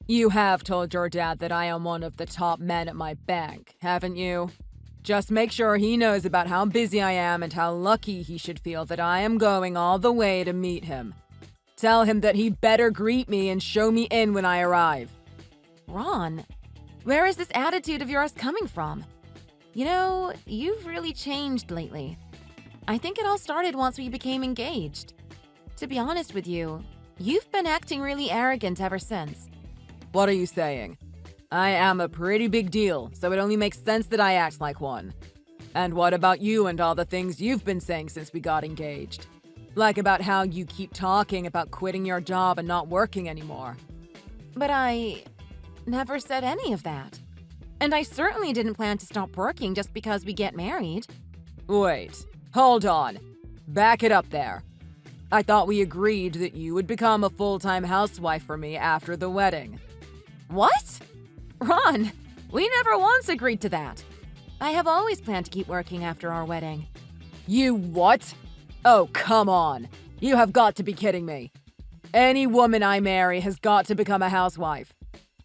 You have told your dad that I am one of the top men at my bank, haven't you? Just make sure he knows about how busy I am and how lucky he should feel that I am going all the way to meet him. Tell him that he better greet me and show me in when I arrive. Ron, where is this attitude of yours coming from? You know, you've really changed lately. I think it all started once we became engaged. To be honest with you, you've been acting really arrogant ever since. What are you saying? I am a pretty big deal, so it only makes sense that I act like one. And what about you and all the things you've been saying since we got engaged? Like about how you keep talking about quitting your job and not working anymore. But I never said any of that. And I certainly didn't plan to stop working just because we get married. Wait, hold on. Back it up there. I thought we agreed that you would become a full-time housewife for me after the wedding. What? Ron, we never once agreed to that. I have always planned to keep working after our wedding. You what? Oh, come on. You have got to be kidding me. Any woman I marry has got to become a housewife.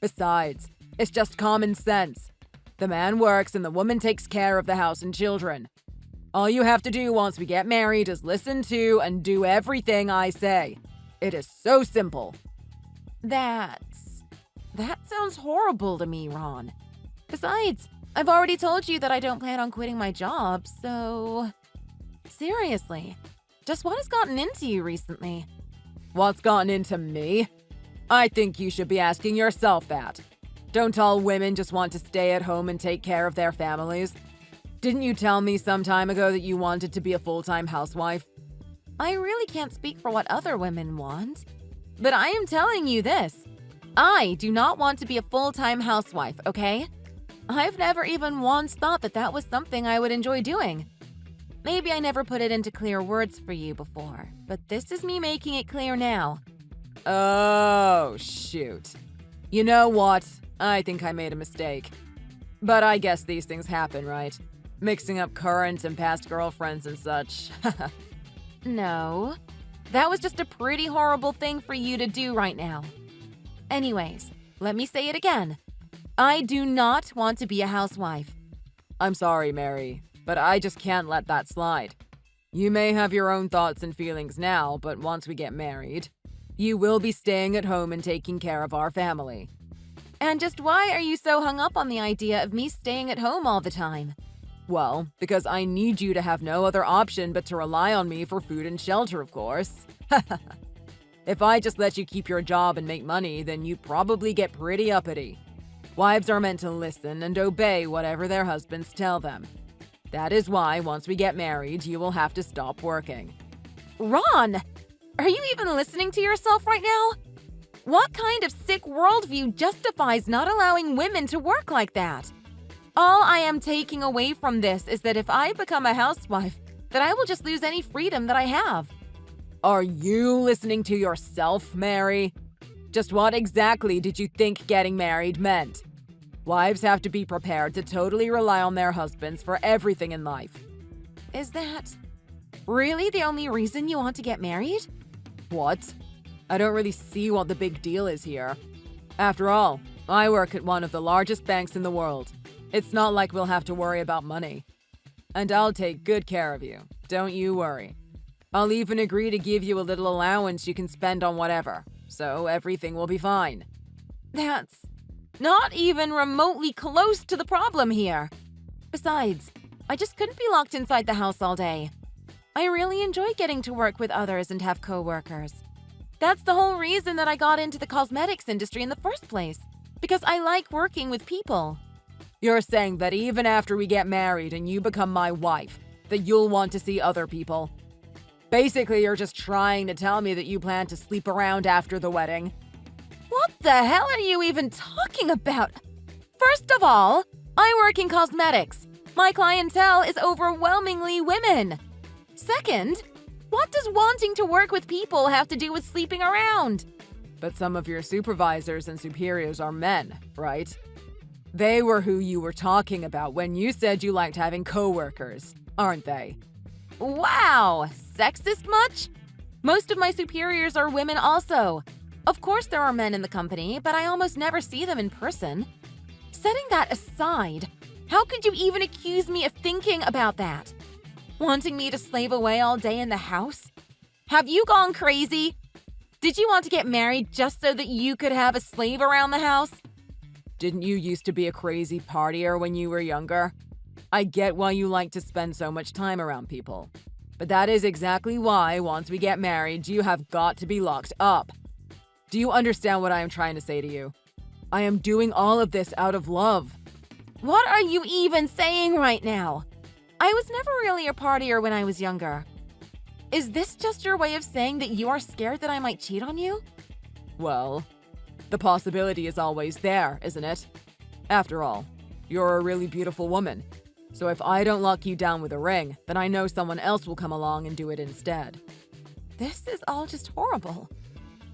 Besides, it's just common sense. The man works and the woman takes care of the house and children. All you have to do once we get married is listen to and do everything I say. It is so simple. That sounds horrible to me, Ron. Besides, I've already told you that I don't plan on quitting my job, so... Seriously, just what has gotten into you recently? What's gotten into me? I think you should be asking yourself that. Don't all women just want to stay at home and take care of their families? Didn't you tell me some time ago that you wanted to be a full-time housewife? I really can't speak for what other women want, but I am telling you this. I do not want to be a full-time housewife, okay? I've never even once thought that that was something I would enjoy doing. Maybe I never put it into clear words for you before, but this is me making it clear now. Oh, shoot. You know what? I think I made a mistake. But I guess these things happen, right? Mixing up current and past girlfriends and such. No, that was just a pretty horrible thing for you to do right now. Anyways, let me say it again. I do not want to be a housewife. I'm sorry, Mary, but I just can't let that slide. You may have your own thoughts and feelings now, but once we get married, you will be staying at home and taking care of our family. And just why are you so hung up on the idea of me staying at home all the time? Well, because I need you to have no other option but to rely on me for food and shelter, of course. If I just let you keep your job and make money, then you'd probably get pretty uppity. Wives are meant to listen and obey whatever their husbands tell them. That is why, once we get married, you will have to stop working. Ron, are you even listening to yourself right now? What kind of sick worldview justifies not allowing women to work like that? All I am taking away from this is that if I become a housewife, that I will just lose any freedom that I have. Are you listening to yourself, Mary? Just what exactly did you think getting married meant? Wives have to be prepared to totally rely on their husbands for everything in life. Is that really the only reason you want to get married? What? I don't really see what the big deal is here. After all, I work at one of the largest banks in the world. It's not like we'll have to worry about money. And I'll take good care of you. Don't you worry. I'll even agree to give you a little allowance you can spend on whatever, so everything will be fine. That's not even remotely close to the problem here. Besides, I just couldn't be locked inside the house all day. I really enjoy getting to work with others and have coworkers. That's the whole reason that I got into the cosmetics industry in the first place, because I like working with people. You're saying that even after we get married and you become my wife, that you'll want to see other people? Basically, you're just trying to tell me that you plan to sleep around after the wedding. What the hell are you even talking about? First of all, I work in cosmetics. My clientele is overwhelmingly women. Second, what does wanting to work with people have to do with sleeping around? But some of your supervisors and superiors are men, right? They were who you were talking about when you said you liked having coworkers, aren't they? Wow, sexist much? Most of my superiors are women also. Of course there are men in the company, but I almost never see them in person. Setting that aside, how could you even accuse me of thinking about that? Wanting me to slave away all day in the house? Have you gone crazy? Did you want to get married just so that you could have a slave around the house? Didn't you used to be a crazy partier when you were younger? I get why you like to spend so much time around people. But that is exactly why, once we get married, you have got to be locked up. Do you understand what I am trying to say to you? I am doing all of this out of love. What are you even saying right now? I was never really a partier when I was younger. Is this just your way of saying that you are scared that I might cheat on you? Well, the possibility is always there, isn't it? After all, you're a really beautiful woman. So if I don't lock you down with a ring, then I know someone else will come along and do it instead. This is all just horrible.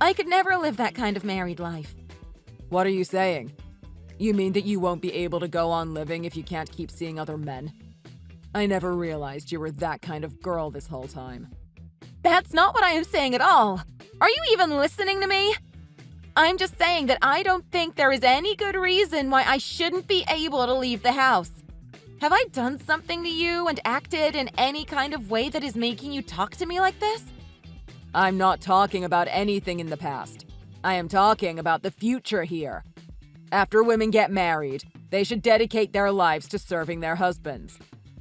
I could never live that kind of married life. What are you saying? You mean that you won't be able to go on living if you can't keep seeing other men? I never realized you were that kind of girl this whole time. That's not what I am saying at all. Are you even listening to me? I'm just saying that I don't think there is any good reason why I shouldn't be able to leave the house. Have I done something to you and acted in any kind of way that is making you talk to me like this? I'm not talking about anything in the past. I am talking about the future here. After women get married, they should dedicate their lives to serving their husbands.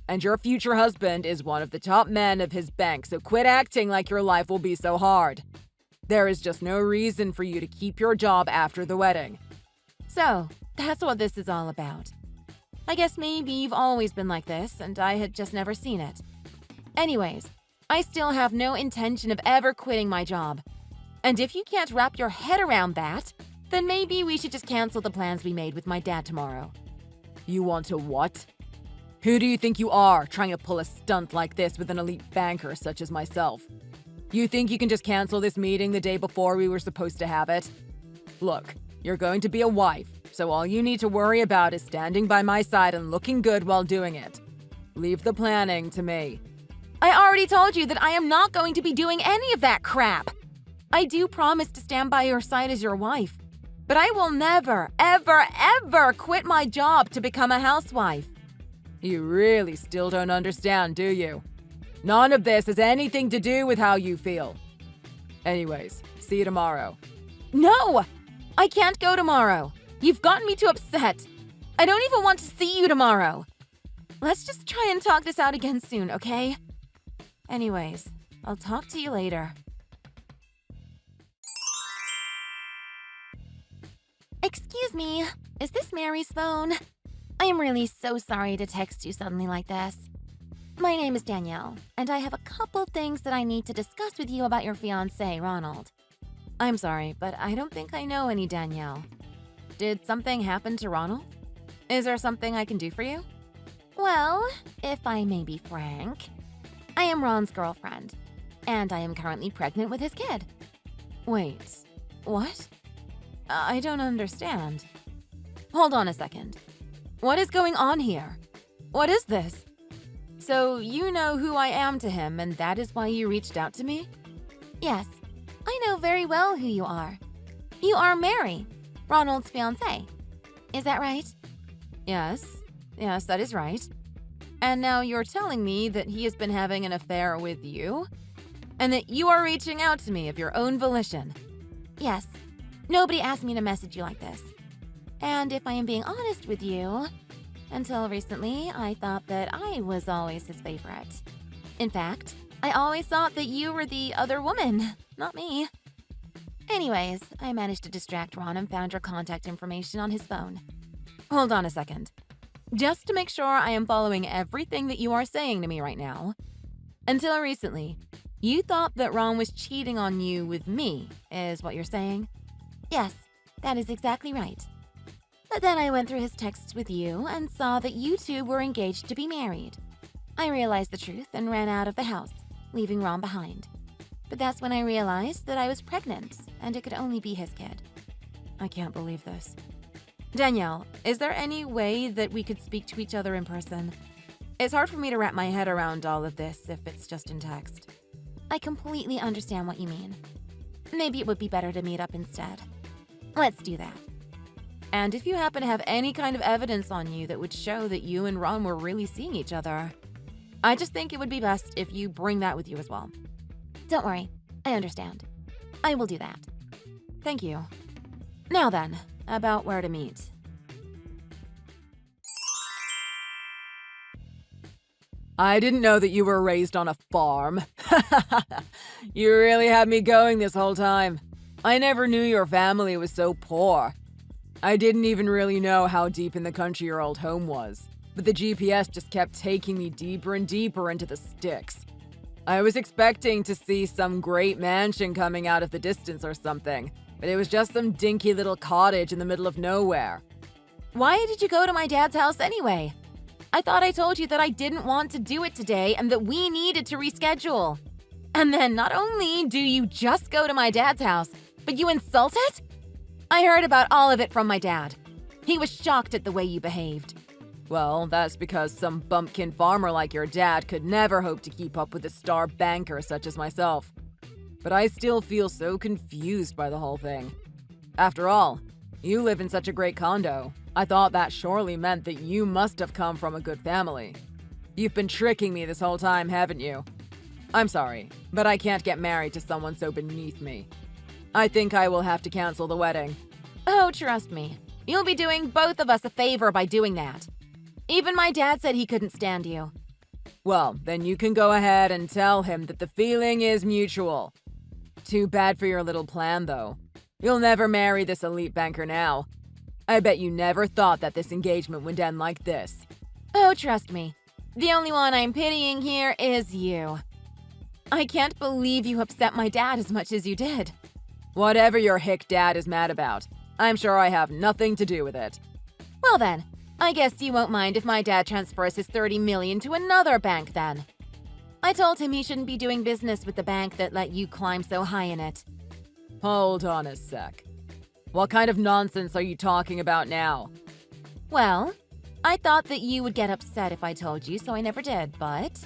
And your future husband is one of the top men of his bank, so quit acting like your life will be so hard. There is just no reason for you to keep your job after the wedding. So, that's what this is all about. I guess maybe you've always been like this, and I had just never seen it. Anyways, I still have no intention of ever quitting my job. And if you can't wrap your head around that, then maybe we should just cancel the plans we made with my dad tomorrow. You want to what? Who do you think you are, trying to pull a stunt like this with an elite banker such as myself? You think you can just cancel this meeting the day before we were supposed to have it? Look, you're going to be a wife, so all you need to worry about is standing by my side and looking good while doing it. Leave the planning to me. I already told you that I am not going to be doing any of that crap. I do promise to stand by your side as your wife, but I will never, ever, ever quit my job to become a housewife. You really still don't understand, do you? None of this has anything to do with how you feel. Anyways, see you tomorrow. No! I can't go tomorrow. You've gotten me too upset. I don't even want to see you tomorrow. Let's just try and talk this out again soon, okay? Anyways, I'll talk to you later. Excuse me, is this Mary's phone? I am really so sorry to text you suddenly like this. My name is Danielle, and I have a couple things that I need to discuss with you about your fiancé, Ronald. I'm sorry, but I don't think I know any Danielle. Did something happen to Ronald? Is there something I can do for you? Well, if I may be frank, I am Ron's girlfriend, and I am currently pregnant with his kid. Wait, what? I don't understand. Hold on a second. What is going on here? What is this? So you know who I am to him, and that is why you reached out to me? Yes, I know very well who you are. You are Mary, Ronald's fiancée. Is that right? Yes, that is right. And now you're telling me that he has been having an affair with you? And that you are reaching out to me of your own volition? Yes, nobody asked me to message you like this. And if I am being honest with you, until recently, I thought that I was always his favorite. In fact, I always thought that you were the other woman, not me. Anyways, I managed to distract Ron and found your contact information on his phone. Hold on a second. Just to make sure I am following everything that you are saying to me right now. Until recently, you thought that Ron was cheating on you with me, is what you're saying? Yes, that is exactly right. But then I went through his texts with you and saw that you two were engaged to be married. I realized the truth and ran out of the house, leaving Ron behind. But that's when I realized that I was pregnant and it could only be his kid. I can't believe this. Danielle, is there any way that we could speak to each other in person? It's hard for me to wrap my head around all of this if it's just in text. I completely understand what you mean. Maybe it would be better to meet up instead. Let's do that. And if you happen to have any kind of evidence on you that would show that you and Ron were really seeing each other, I just think it would be best if you bring that with you as well. Don't worry, I understand. I will do that. Thank you. Now then, about where to meet. I didn't know that you were raised on a farm. You really had me going this whole time. I never knew your family was so poor. I didn't even really know how deep in the country your old home was, but the GPS just kept taking me deeper and deeper into the sticks. I was expecting to see some great mansion coming out of the distance or something, but it was just some dinky little cottage in the middle of nowhere. Why did you go to my dad's house anyway? I thought I told you that I didn't want to do it today and that we needed to reschedule. And then not only do you just go to my dad's house, but you insult it? I heard about all of it from my dad. He was shocked at the way you behaved. Well, that's because some bumpkin farmer like your dad could never hope to keep up with a star banker such as myself. But I still feel so confused by the whole thing. After all, you live in such a great condo. I thought that surely meant that you must have come from a good family. You've been tricking me this whole time, haven't you? I'm sorry, but I can't get married to someone so beneath me. I think I will have to cancel the wedding. Oh, trust me. You'll be doing both of us a favor by doing that. Even my dad said he couldn't stand you. Well, then you can go ahead and tell him that the feeling is mutual. Too bad for your little plan, though. You'll never marry this elite banker now. I bet you never thought that this engagement would end like this. Oh, trust me. The only one I'm pitying here is you. I can't believe you upset my dad as much as you did. Whatever your hick dad is mad about, I'm sure I have nothing to do with it. Well then, I guess you won't mind if my dad transfers his $30 million to another bank then. I told him he shouldn't be doing business with the bank that let you climb so high in it. Hold on a sec. What kind of nonsense are you talking about now? Well, I thought that you would get upset if I told you, so I never did, but...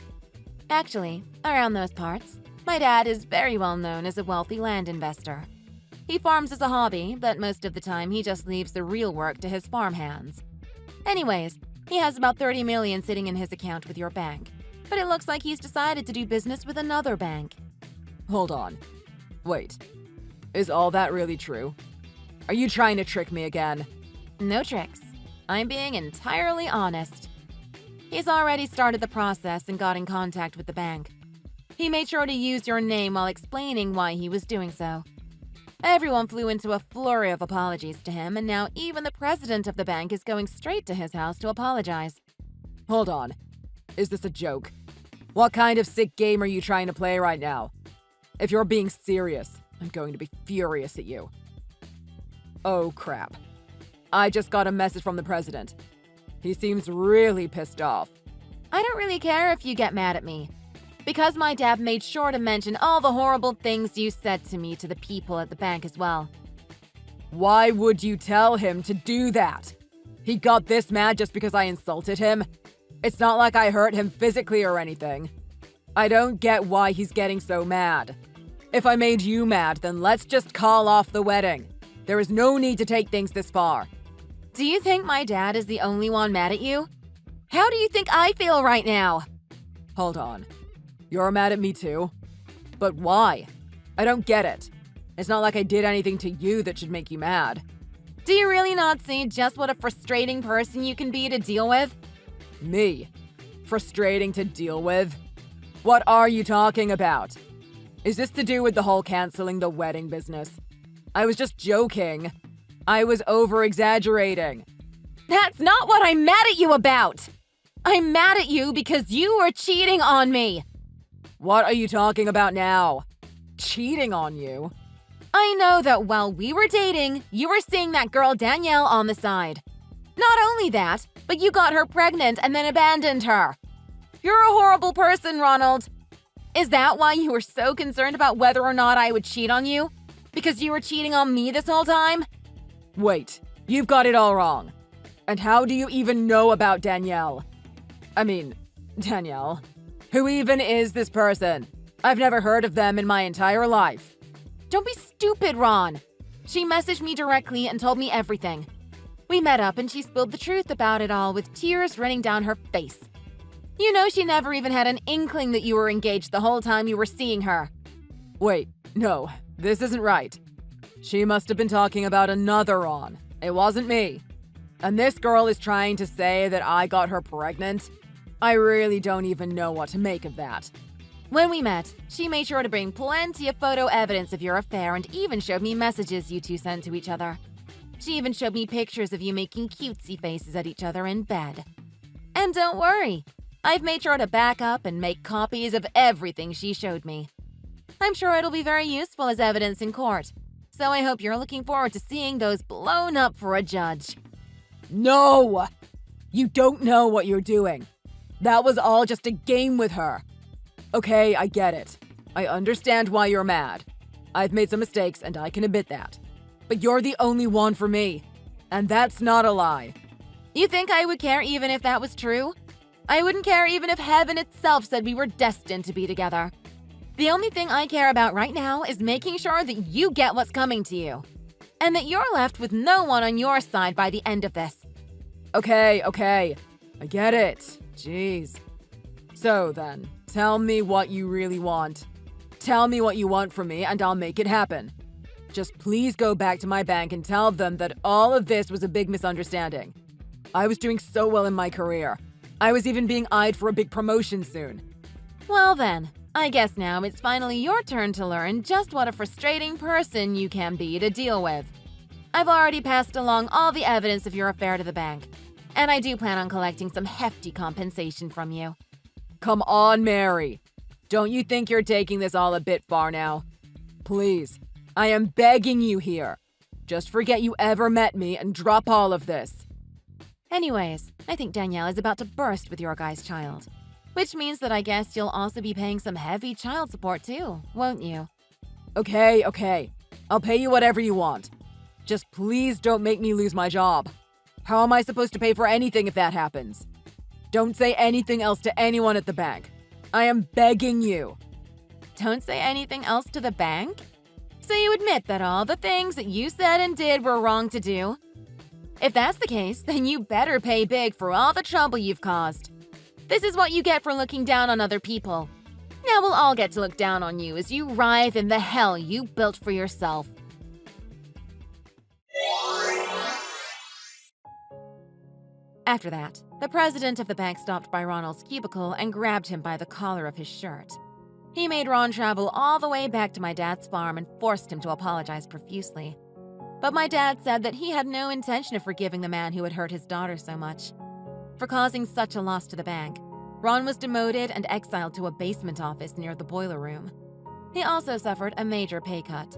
Actually, around those parts, my dad is very well known as a wealthy land investor. He farms as a hobby, but most of the time he just leaves the real work to his farm hands. Anyways, he has about $30 million sitting in his account with your bank, but it looks like he's decided to do business with another bank. Hold on. Wait. Is all that really true? Are you trying to trick me again? No tricks. I'm being entirely honest. He's already started the process and got in contact with the bank. He made sure to use your name while explaining why he was doing so. Everyone flew into a flurry of apologies to him, and now even the president of the bank is going straight to his house to apologize. Hold on. Is this a joke? What kind of sick game are you trying to play right now? If you're being serious, I'm going to be furious at you. Oh, crap. I just got a message from the president. He seems really pissed off. I don't really care if you get mad at me, because my dad made sure to mention all the horrible things you said to me to the people at the bank as well. Why would you tell him to do that? He got this mad just because I insulted him? It's not like I hurt him physically or anything. I don't get why he's getting so mad. If I made you mad, then let's just call off the wedding. There is no need to take things this far. Do you think my dad is the only one mad at you? How do you think I feel right now? Hold on. You're mad at me too? But why? I don't get it. It's not like I did anything to you that should make you mad. Do you really not see just what a frustrating person you can be to deal with? Me? Frustrating to deal with? What are you talking about? Is this to do with the whole canceling the wedding business? I was just joking. I was over-exaggerating. That's not what I'm mad at you about! I'm mad at you because you were cheating on me! What are you talking about now? Cheating on you? I know that while we were dating, you were seeing that girl Danielle on the side. Not only that, but you got her pregnant and then abandoned her. You're a horrible person, Ronald. Is that why you were so concerned about whether or not I would cheat on you? Because you were cheating on me this whole time? Wait, you've got it all wrong. And how do you even know about Danielle? Danielle. Who even is this person? I've never heard of them in my entire life. Don't be stupid, Ron. She messaged me directly and told me everything. We met up and she spilled the truth about it all with tears running down her face. You know she never even had an inkling that you were engaged the whole time you were seeing her. Wait, no, this isn't right. She must have been talking about another Ron. It wasn't me. And this girl is trying to say that I got her pregnant? I really don't even know what to make of that. When we met, she made sure to bring plenty of photo evidence of your affair and even showed me messages you two sent to each other. She even showed me pictures of you making cutesy faces at each other in bed. And don't worry, I've made sure to back up and make copies of everything she showed me. I'm sure it'll be very useful as evidence in court, so I hope you're looking forward to seeing those blown up for a judge. No! You don't know what you're doing. That was all just a game with her. Okay, I get it. I understand why you're mad. I've made some mistakes and I can admit that. But you're the only one for me. And that's not a lie. You think I would care even if that was true? I wouldn't care even if heaven itself said we were destined to be together. The only thing I care about right now is making sure that you get what's coming to you. And that you're left with no one on your side by the end of this. Okay. I get it. Jeez. So then, tell me what you really want. Tell me what you want from me and I'll make it happen. Just please go back to my bank and tell them that all of this was a big misunderstanding. I was doing so well in my career. I was even being eyed for a big promotion soon. Well then, I guess now it's finally your turn to learn just what a frustrating person you can be to deal with. I've already passed along all the evidence of your affair to the bank, and I do plan on collecting some hefty compensation from you. Come on, Mary. Don't you think you're taking this all a bit far now? Please, I am begging you here. Just forget you ever met me and drop all of this. Anyways, I think Danielle is about to burst with your guy's child. Which means that I guess you'll also be paying some heavy child support too, won't you? Okay. I'll pay you whatever you want. Just please don't make me lose my job. How am I supposed to pay for anything if that happens? Don't say anything else to anyone at the bank. I am begging you. Don't say anything else to the bank? So you admit that all the things that you said and did were wrong to do? If that's the case, then you better pay big for all the trouble you've caused. This is what you get for looking down on other people. Now we'll all get to look down on you as you writhe in the hell you built for yourself. After that, the president of the bank stopped by Ronald's cubicle and grabbed him by the collar of his shirt. He made Ron travel all the way back to my dad's farm and forced him to apologize profusely. But my dad said that he had no intention of forgiving the man who had hurt his daughter so much. For causing such a loss to the bank, Ron was demoted and exiled to a basement office near the boiler room. He also suffered a major pay cut.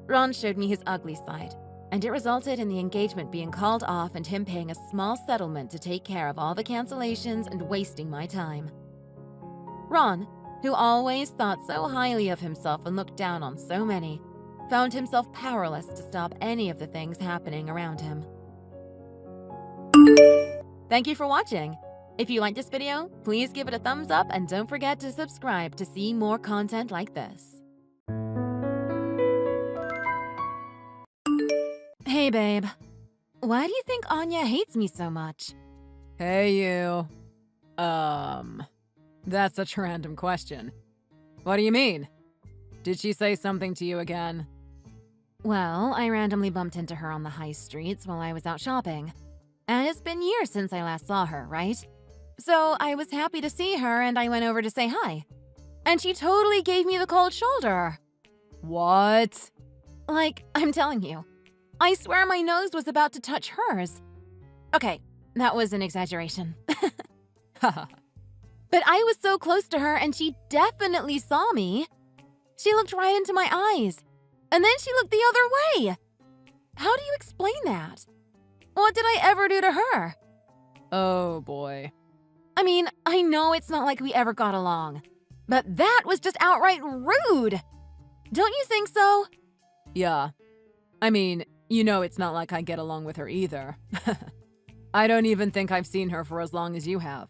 Ron showed me his ugly side, and it resulted in the engagement being called off and him paying a small settlement to take care of all the cancellations and wasting my time. Ron, who always thought so highly of himself and looked down on so many, found himself powerless to stop any of the things happening around him. Thank you for watching. If you liked this video, please give it a thumbs up and don't forget to subscribe to see more content like this. Hey babe, why do you think Anya hates me so much? Hey you. That's such a random question. What do you mean? Did she say something to you again? Well, I randomly bumped into her on the high streets while I was out shopping. And it's been years since I last saw her, right? So I was happy to see her and I went over to say hi. And she totally gave me the cold shoulder. What? Like, I'm telling you, I swear my nose was about to touch hers. Okay, that was an exaggeration. But I was so close to her and she definitely saw me. She looked right into my eyes. And then she looked the other way. How do you explain that? What did I ever do to her? Oh boy. I mean, I know it's not like we ever got along. But that was just outright rude. Don't you think so? Yeah. I mean, you know it's not like I get along with her either. I don't even think I've seen her for as long as you have.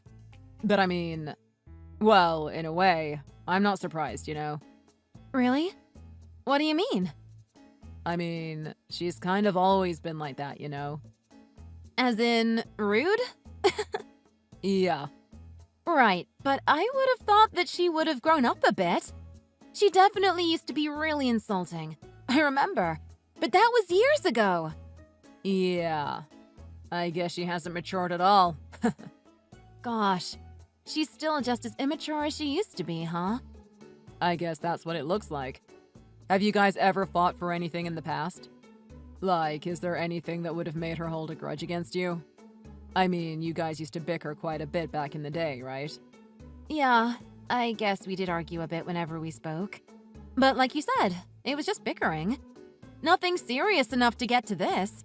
But I mean, well, in a way, I'm not surprised, you know? Really? What do you mean? I mean, she's kind of always been like that, you know? As in, rude? Yeah. Right, but I would have thought that she would have grown up a bit. She definitely used to be really insulting. I remember. But that was years ago. Yeah. I guess she hasn't matured at all. Gosh, she's still just as immature as she used to be, huh? I guess that's what it looks like. Have you guys ever fought for anything in the past? Like, is there anything that would have made her hold a grudge against you? I mean, you guys used to bicker quite a bit back in the day, right? Yeah, I guess we did argue a bit whenever we spoke. But like you said, it was just bickering. Nothing serious enough to get to this.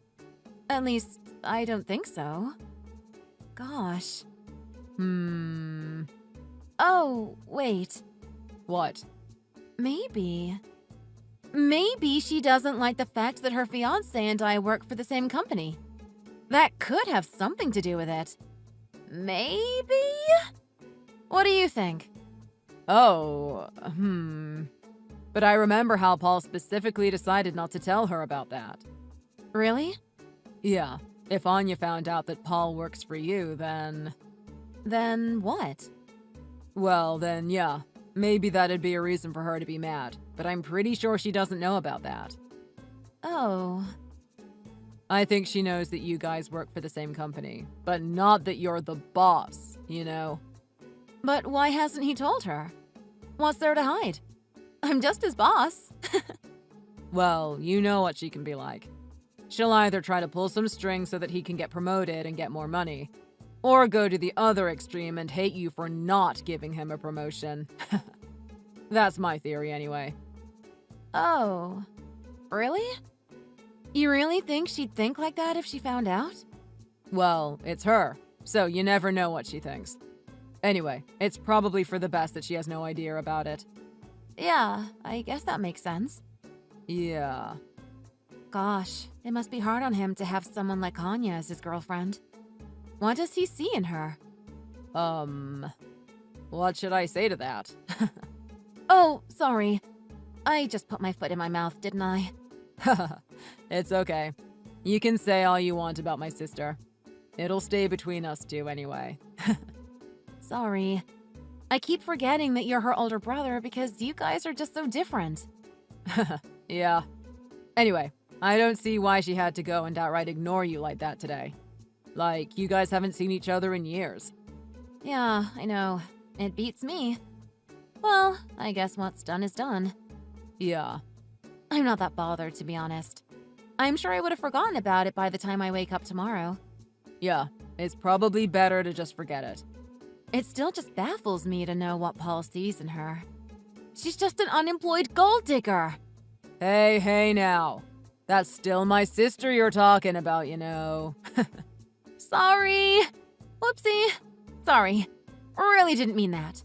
At least, I don't think so. Gosh. Oh, wait. What? Maybe she doesn't like the fact that her fiancé and I work for the same company. That could have something to do with it. Maybe? What do you think? Oh, But I remember how Paul specifically decided not to tell her about that. Really? Yeah, if Anya found out that Paul works for you, then... Then what? Well, then yeah, maybe that'd be a reason for her to be mad, but I'm pretty sure she doesn't know about that. Oh. I think she knows that you guys work for the same company, but not that you're the boss, you know? But why hasn't he told her? What's there to hide? I'm just his boss. Well, you know what she can be like. She'll either try to pull some strings so that he can get promoted and get more money, or go to the other extreme and hate you for not giving him a promotion. That's my theory anyway. Oh. Really? You really think she'd think like that if she found out? Well, it's her, so you never know what she thinks. Anyway, it's probably for the best that she has no idea about it. Yeah, I guess that makes sense. Yeah. Gosh, it must be hard on him to have someone like Anya as his girlfriend. What does he see in her? What should I say to that? Oh, sorry. I just put my foot in my mouth, didn't I? It's okay. You can say all you want about my sister. It'll stay between us two anyway. Sorry. I keep forgetting that you're her older brother because you guys are just so different. Yeah. Anyway, I don't see why she had to go and outright ignore you like that today. Like, you guys haven't seen each other in years. Yeah, I know. It beats me. Well, I guess what's done is done. Yeah. I'm not that bothered, to be honest. I'm sure I would have forgotten about it by the time I wake up tomorrow. Yeah, it's probably better to just forget it. It still just baffles me to know what Paul sees in her. She's just an unemployed gold digger. Hey now. That's still my sister you're talking about, you know. Sorry. Whoopsie. Sorry. Really didn't mean that.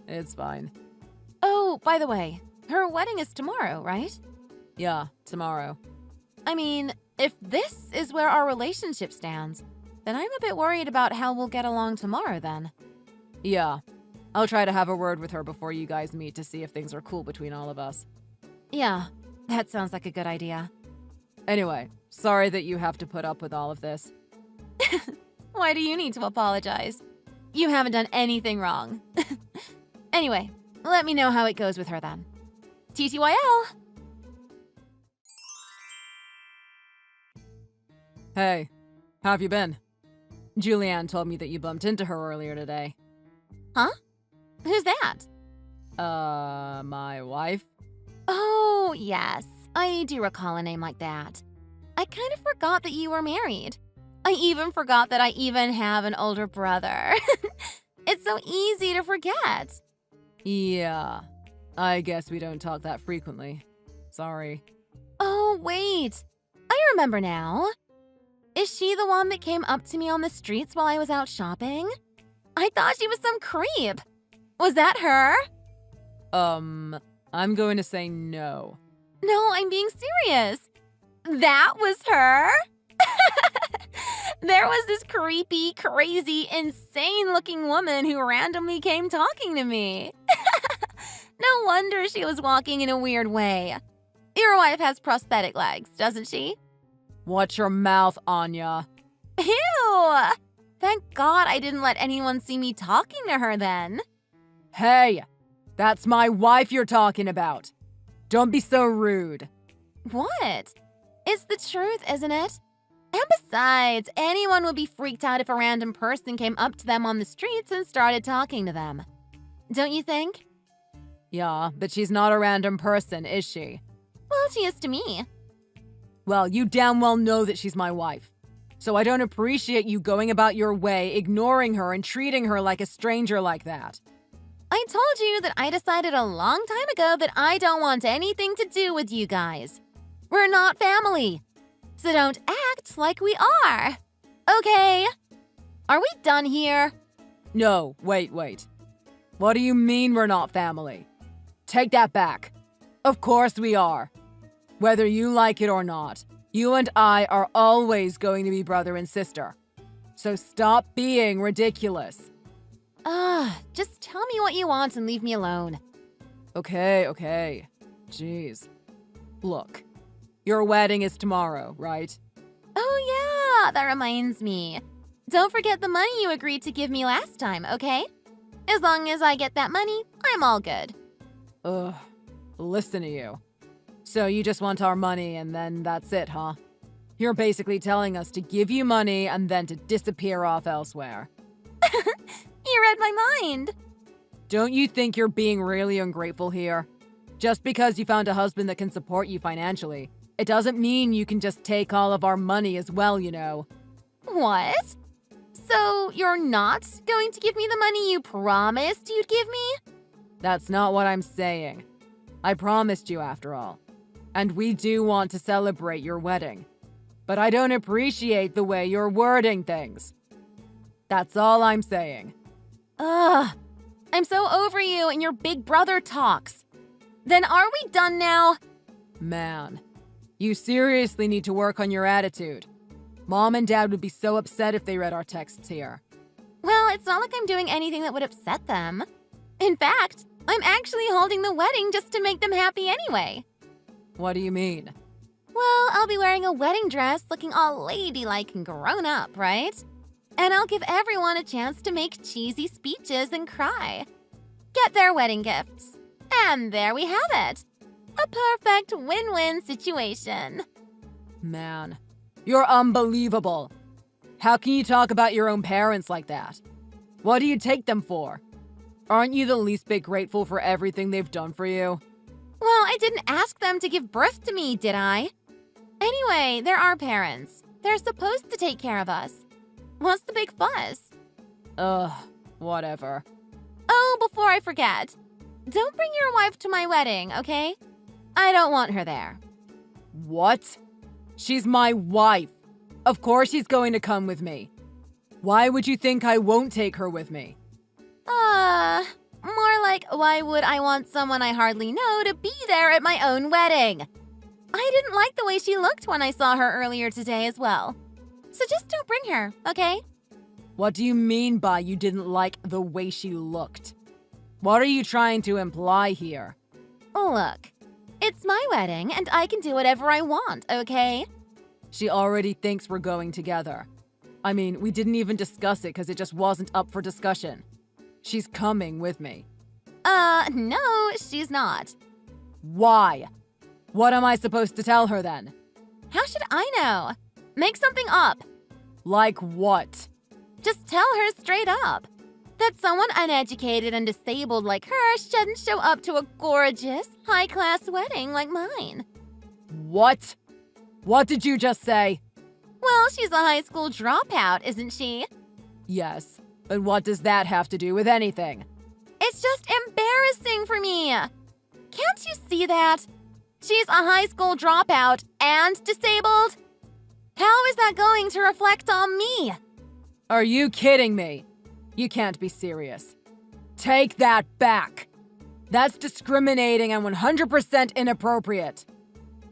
It's fine. Oh, by the way, her wedding is tomorrow, right? Yeah, tomorrow. I mean, if this is where our relationship stands, then I'm a bit worried about how we'll get along tomorrow then. Yeah. I'll try to have a word with her before you guys meet to see if things are cool between all of us. Yeah, that sounds like a good idea. Anyway, sorry that you have to put up with all of this. Why do you need to apologize? You haven't done anything wrong. Anyway, let me know how it goes with her then. TTYL! Hey, how have you been? Julianne told me that you bumped into her earlier today. Huh? Who's that? My wife? Oh, yes. I do recall a name like that. I kind of forgot that you were married. I even forgot that I even have an older brother. It's so easy to forget. Yeah. I guess we don't talk that frequently. Sorry. Oh, wait. I remember now. Is she the one that came up to me on the streets while I was out shopping? I thought she was some creep. Was that her? I'm going to say no. No, I'm being serious. That was her? There was this creepy, crazy, insane-looking woman who randomly came talking to me. No wonder she was walking in a weird way. Your wife has prosthetic legs, doesn't she? Watch your mouth, Anya. Ew! Thank God I didn't let anyone see me talking to her then. Hey, that's my wife you're talking about. Don't be so rude. What? It's the truth, isn't it? And besides, anyone would be freaked out if a random person came up to them on the streets and started talking to them. Don't you think? Yeah, but she's not a random person, is she? Well, she is to me. Well, you damn well know that she's my wife. So I don't appreciate you going about your way, ignoring her and treating her like a stranger like that. I told you that I decided a long time ago that I don't want anything to do with you guys. We're not family. So don't act like we are. Okay? Are we done here? No, wait. What do you mean we're not family? Take that back. Of course we are. Whether you like it or not, you and I are always going to be brother and sister. So stop being ridiculous. Just tell me what you want and leave me alone. Okay. Jeez. Look, your wedding is tomorrow, right? Oh yeah, that reminds me. Don't forget the money you agreed to give me last time, okay? As long as I get that money, I'm all good. Ugh, listen to you. So you just want our money and then that's it, huh? You're basically telling us to give you money and then to disappear off elsewhere. You read my mind. Don't you think you're being really ungrateful here? Just because you found a husband that can support you financially, it doesn't mean you can just take all of our money as well, you know. What? So you're not going to give me the money you promised you'd give me? That's not what I'm saying. I promised you after all. And we do want to celebrate your wedding. But I don't appreciate the way you're wording things. That's all I'm saying. I'm so over you and your big brother talks. Then are we done now? Man, you seriously need to work on your attitude. Mom and Dad would be so upset if they read our texts here. Well, it's not like I'm doing anything that would upset them. In fact, I'm actually holding the wedding just to make them happy anyway. What do you mean? Well, I'll be wearing a wedding dress looking all ladylike and grown up, right? And I'll give everyone a chance to make cheesy speeches and cry. Get their wedding gifts. And there we have it. A perfect win-win situation. Man, you're unbelievable. How can you talk about your own parents like that? What do you take them for? Aren't you the least bit grateful for everything they've done for you? Well, I didn't ask them to give birth to me, did I? Anyway, they're our parents. They're supposed to take care of us. What's the big fuss? Whatever. Oh, before I forget, don't bring your wife to my wedding, okay? I don't want her there. What? She's my wife. Of course she's going to come with me. Why would you think I won't take her with me? More like, why would I want someone I hardly know to be there at my own wedding? I didn't like the way she looked when I saw her earlier today as well. So just don't bring her, okay? What do you mean by you didn't like the way she looked? What are you trying to imply here? Look, it's my wedding and I can do whatever I want, okay? She already thinks we're going together. I mean, we didn't even discuss it because it just wasn't up for discussion. She's coming with me. No, she's not. Why? What am I supposed to tell her then? How should I know? Make something up. Like what? Just tell her straight up that someone uneducated and disabled like her shouldn't show up to a gorgeous, high-class wedding like mine. What? What did you just say? Well, she's a high school dropout, isn't she? Yes, but what does that have to do with anything? It's just embarrassing for me. Can't you see that? She's a high school dropout and disabled. How is that going to reflect on me? Are you kidding me? You can't be serious. Take that back. That's discriminating and 100% inappropriate.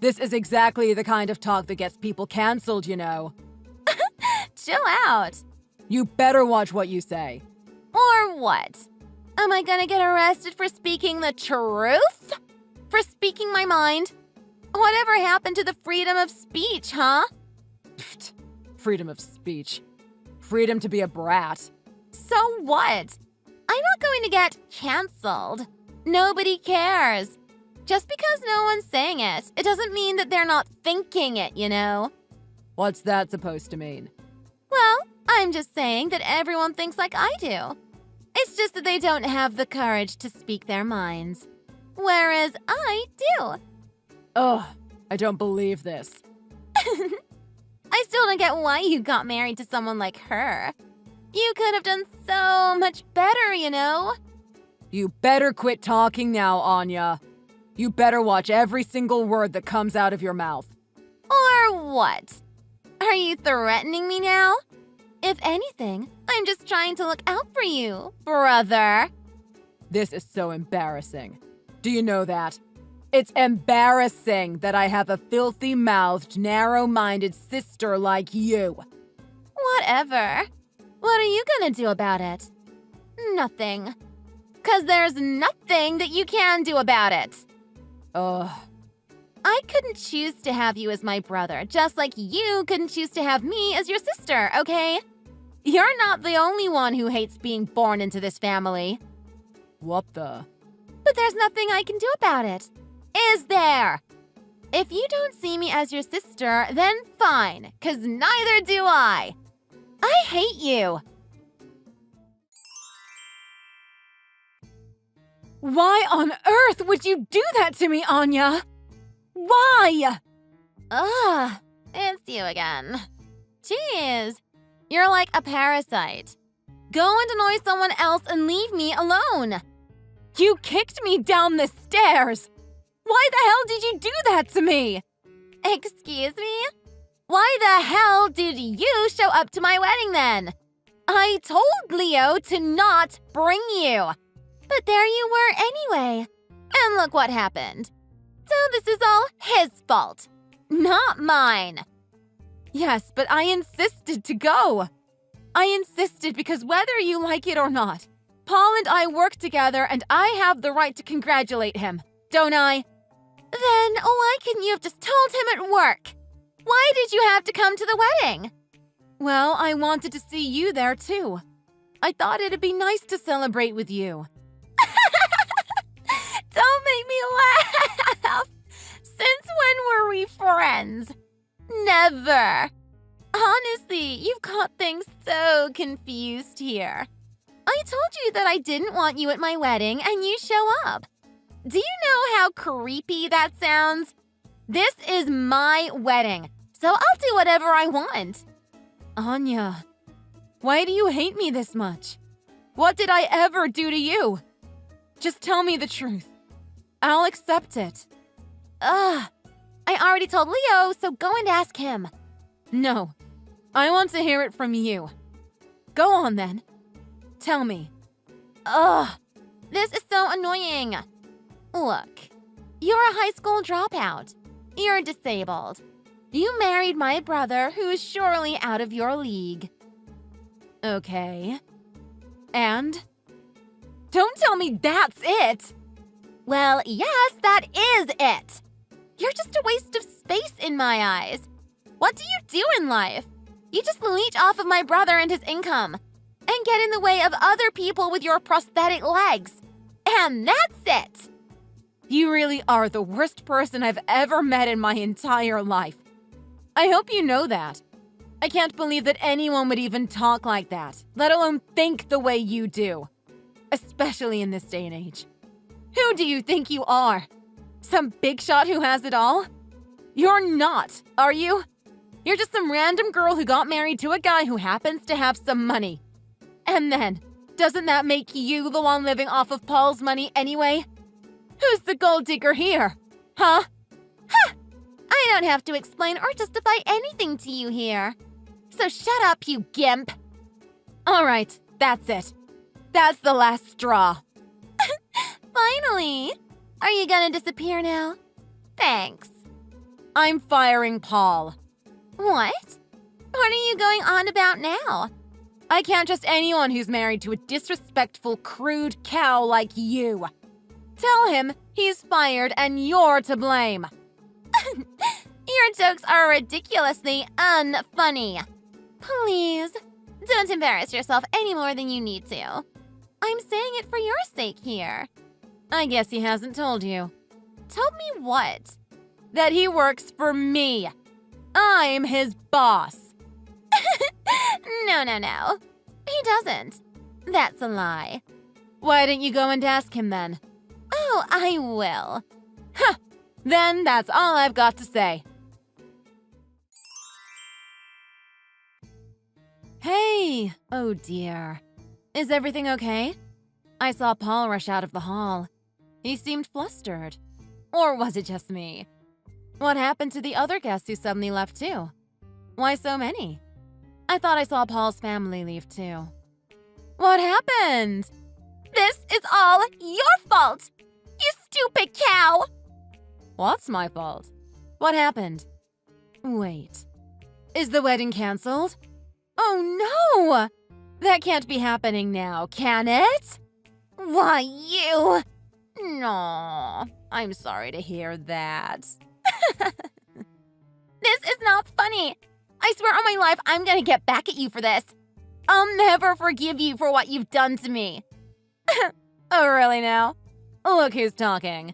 This is exactly the kind of talk that gets people canceled, you know. Chill out. You better watch what you say. Or what? Am I gonna get arrested for speaking the truth? For speaking my mind? Whatever happened to the freedom of speech, huh? Pfft, freedom of speech. Freedom to be a brat. So what? I'm not going to get canceled. Nobody cares. Just because no one's saying it, it doesn't mean that they're not thinking it, you know? What's that supposed to mean? Well, I'm just saying that everyone thinks like I do. It's just that they don't have the courage to speak their minds. Whereas I do. Ugh, I don't believe this. I still don't get why you got married to someone like her. You could have done so much better, you know? You better quit talking now, Anya. You better watch every single word that comes out of your mouth. Or what? Are you threatening me now? If anything, I'm just trying to look out for you, brother. This is so embarrassing. Do you know that? It's embarrassing that I have a filthy-mouthed, narrow-minded sister like you. Whatever. What are you gonna do about it? Nothing. 'Cause there's nothing that you can do about it. Ugh. I couldn't choose to have you as my brother, just like you couldn't choose to have me as your sister, okay? You're not the only one who hates being born into this family. What the? But there's nothing I can do about it. Is there? If you don't see me as your sister, then fine, 'cause neither do I. I hate you. Why on earth would you do that to me, Anya? Why? Ugh, it's you again. Jeez, you're like a parasite. Go and annoy someone else and leave me alone. You kicked me down the stairs. Why the hell did you do that to me? Excuse me? Why the hell did you show up to my wedding then? I told Leo to not bring you. But there you were anyway. And look what happened. So this is all his fault, not mine. Yes, but I insisted to go. I insisted because whether you like it or not, Paul and I work together and I have the right to congratulate him, don't I? Then why couldn't you have just told him at work? Why did you have to come to the wedding? Well, I wanted to see you there too. I thought it'd be nice to celebrate with you. Don't make me laugh! Since when were we friends? Never! Honestly, you've got things so confused here. I told you that I didn't want you at my wedding and you show up. Do you know how creepy that sounds? This is my wedding, so I'll do whatever I want. Anya, why do you hate me this much? What did I ever do to you? Just tell me the truth. I'll accept it. Ugh, I already told Leo, so go and ask him. No, I want to hear it from you. Go on then. Tell me. Ugh, this is so annoying. Look, you're a high school dropout. You're disabled. You married my brother, who is surely out of your league. Okay. And? Don't tell me that's it! Well, yes, that is it. You're just a waste of space in my eyes. What do you do in life? You just leech off of my brother and his income and get in the way of other people with your prosthetic legs. And that's it. You really are the worst person I've ever met in my entire life. I hope you know that. I can't believe that anyone would even talk like that, let alone think the way you do. Especially in this day and age. Who do you think you are? Some big shot who has it all? You're not, are you? You're just some random girl who got married to a guy who happens to have some money. And then, doesn't that make you the one living off of Paul's money anyway? Who's the gold digger here? Huh? Ha! I don't have to explain or justify anything to you here. So shut up, you gimp. All right, that's it. That's the last straw. Finally! Are you gonna disappear now? Thanks. I'm firing Paul. What? What are you going on about now? I can't trust anyone who's married to a disrespectful, crude cow like you. Tell him he's fired and you're to blame. Your jokes are ridiculously unfunny. Please, don't embarrass yourself any more than you need to. I'm saying it for your sake here. I guess he hasn't told you. Told me what? That he works for me. I'm his boss. No. He doesn't. That's a lie. Why didn't you go and ask him then? Oh, I will. Huh. Then that's all I've got to say. Hey! Oh dear. Is everything okay? I saw Paul rush out of the hall. He seemed flustered. Or was it just me? What happened to the other guests who suddenly left too? Why so many? I thought I saw Paul's family leave too. What happened? This is all your fault! You stupid cow! What's my fault? What happened? Wait. Is the wedding canceled? Oh no! That can't be happening now, can it? Why, you… No, I'm sorry to hear that. This is not funny. I swear on my life I'm gonna get back at you for this. I'll never forgive you for what you've done to me. Oh, really now? Look who's talking.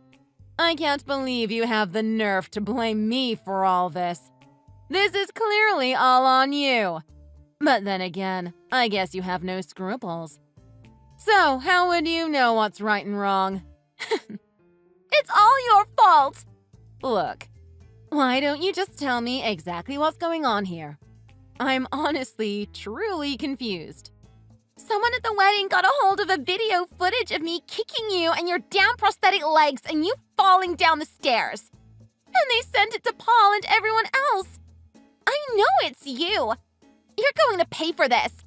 I can't believe you have the nerve to blame me for all this. This is clearly all on you. But then again, I guess you have no scruples. So, how would you know what's right and wrong? It's all your fault! Look, why don't you just tell me exactly what's going on here? I'm honestly, truly confused. Someone at the wedding got a hold of a video footage of me kicking you and your damn prosthetic legs and you falling down the stairs. And they sent it to Paul and everyone else. I know it's you. You're going to pay for this.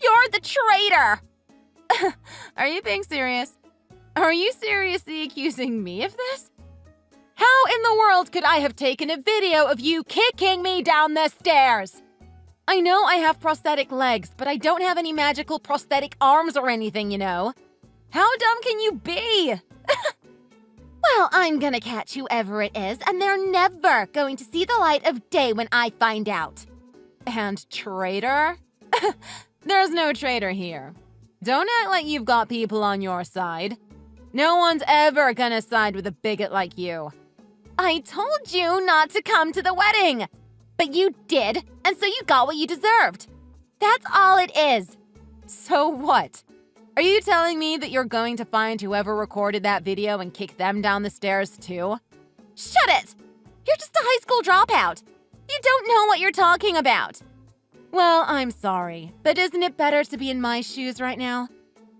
You're the traitor. Are you being serious? Are you seriously accusing me of this? How in the world could I have taken a video of you kicking me down the stairs? I know I have prosthetic legs, but I don't have any magical prosthetic arms or anything, you know. How dumb can you be? Well, I'm gonna catch whoever it is, and they're never going to see the light of day when I find out. And traitor? There's no traitor here. Don't act like you've got people on your side. No one's ever gonna side with a bigot like you. I told you not to come to the wedding. But you did, and so you got what you deserved. That's all it is. So what? Are you telling me that you're going to find whoever recorded that video and kick them down the stairs too? Shut it! You're just a high school dropout. You don't know what you're talking about. Well, I'm sorry, but isn't it better to be in my shoes right now?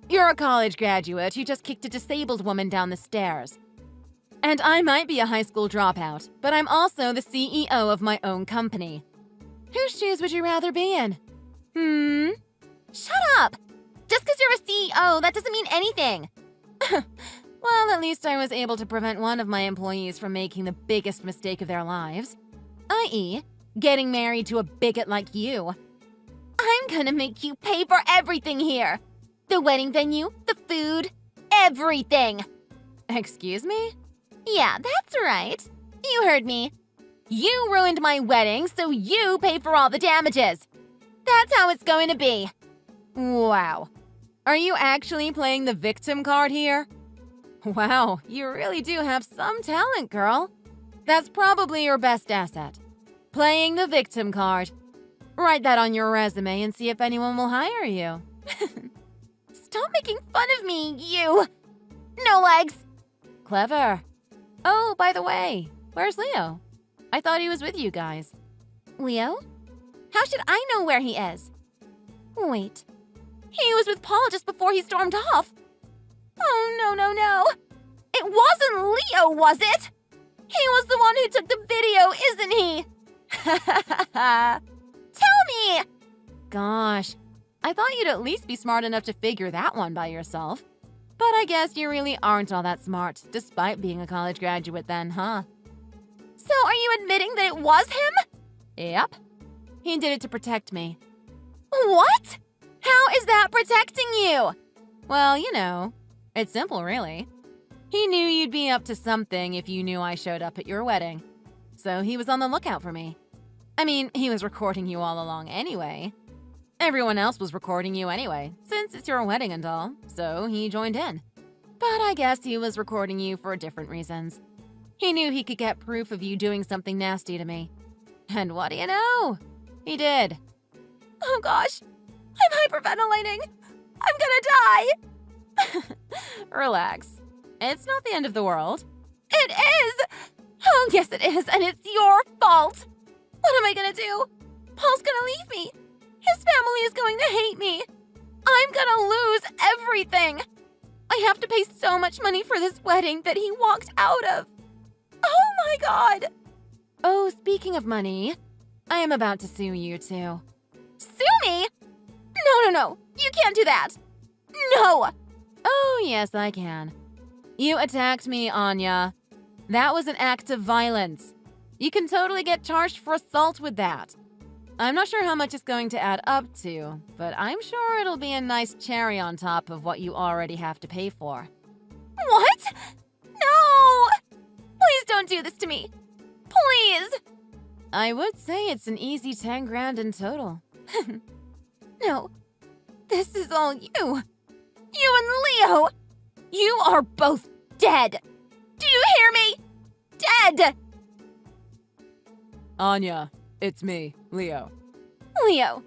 You're a college graduate who just kicked a disabled woman down the stairs. And I might be a high school dropout, but I'm also the CEO of my own company. Whose shoes would you rather be in? Shut up! Just because you're a CEO, that doesn't mean anything. Well, at least I was able to prevent one of my employees from making the biggest mistake of their lives, i.e., getting married to a bigot like you. I'm gonna make you pay for everything here. The wedding venue, the food, everything. Excuse me? Yeah, that's right. You heard me. You ruined my wedding, so you pay for all the damages. That's how it's going to be. Wow. Are you actually playing the victim card here? Wow, you really do have some talent, girl. That's probably your best asset. Playing the victim card. Write that on your resume and see if anyone will hire you. Stop making fun of me, you… No legs. Clever. Oh, by the way, where's Leo? I thought he was with you guys. Leo? How should I know where he is? Wait. He was with Paul just before he stormed off. Oh, no. It wasn't Leo, was it? He was the one who took the video, isn't he? Tell me! Gosh, I thought you'd at least be smart enough to figure that one by yourself. But I guess you really aren't all that smart, despite being a college graduate then, huh? So are you admitting that it was him? Yep. He did it to protect me. What? How is that protecting you? Well, you know, it's simple, really. He knew you'd be up to something if you knew I showed up at your wedding. so he was on the lookout for me. I mean, he was recording you all along anyway. Everyone else was recording you anyway, since it's your wedding and all, so he joined in. But I guess he was recording you for different reasons. He knew he could get proof of you doing something nasty to me. And what do you know? He did. Oh gosh, I'm hyperventilating. I'm gonna die. Relax. It's not the end of the world. It is! Oh, yes it is, and it's your fault. What am I gonna do? Paul's gonna leave me. His family is going to hate me. I'm gonna lose everything. I have to pay so much money for this wedding that he walked out of. Oh my God. Oh, speaking of money, I am about to sue you too. Sue me? No. You can't do that. No. Oh, yes, I can. You attacked me, Anya. That was an act of violence. You can totally get charged for assault with that. I'm not sure how much it's going to add up to, but I'm sure it'll be a nice cherry on top of what you already have to pay for. What? No! Please don't do this to me. Please! I would say it's an easy 10 grand in total. No. This is all you. You and Leo. You are both dead. Do you hear me? Dead! Anya, it's me, Leo. Leo,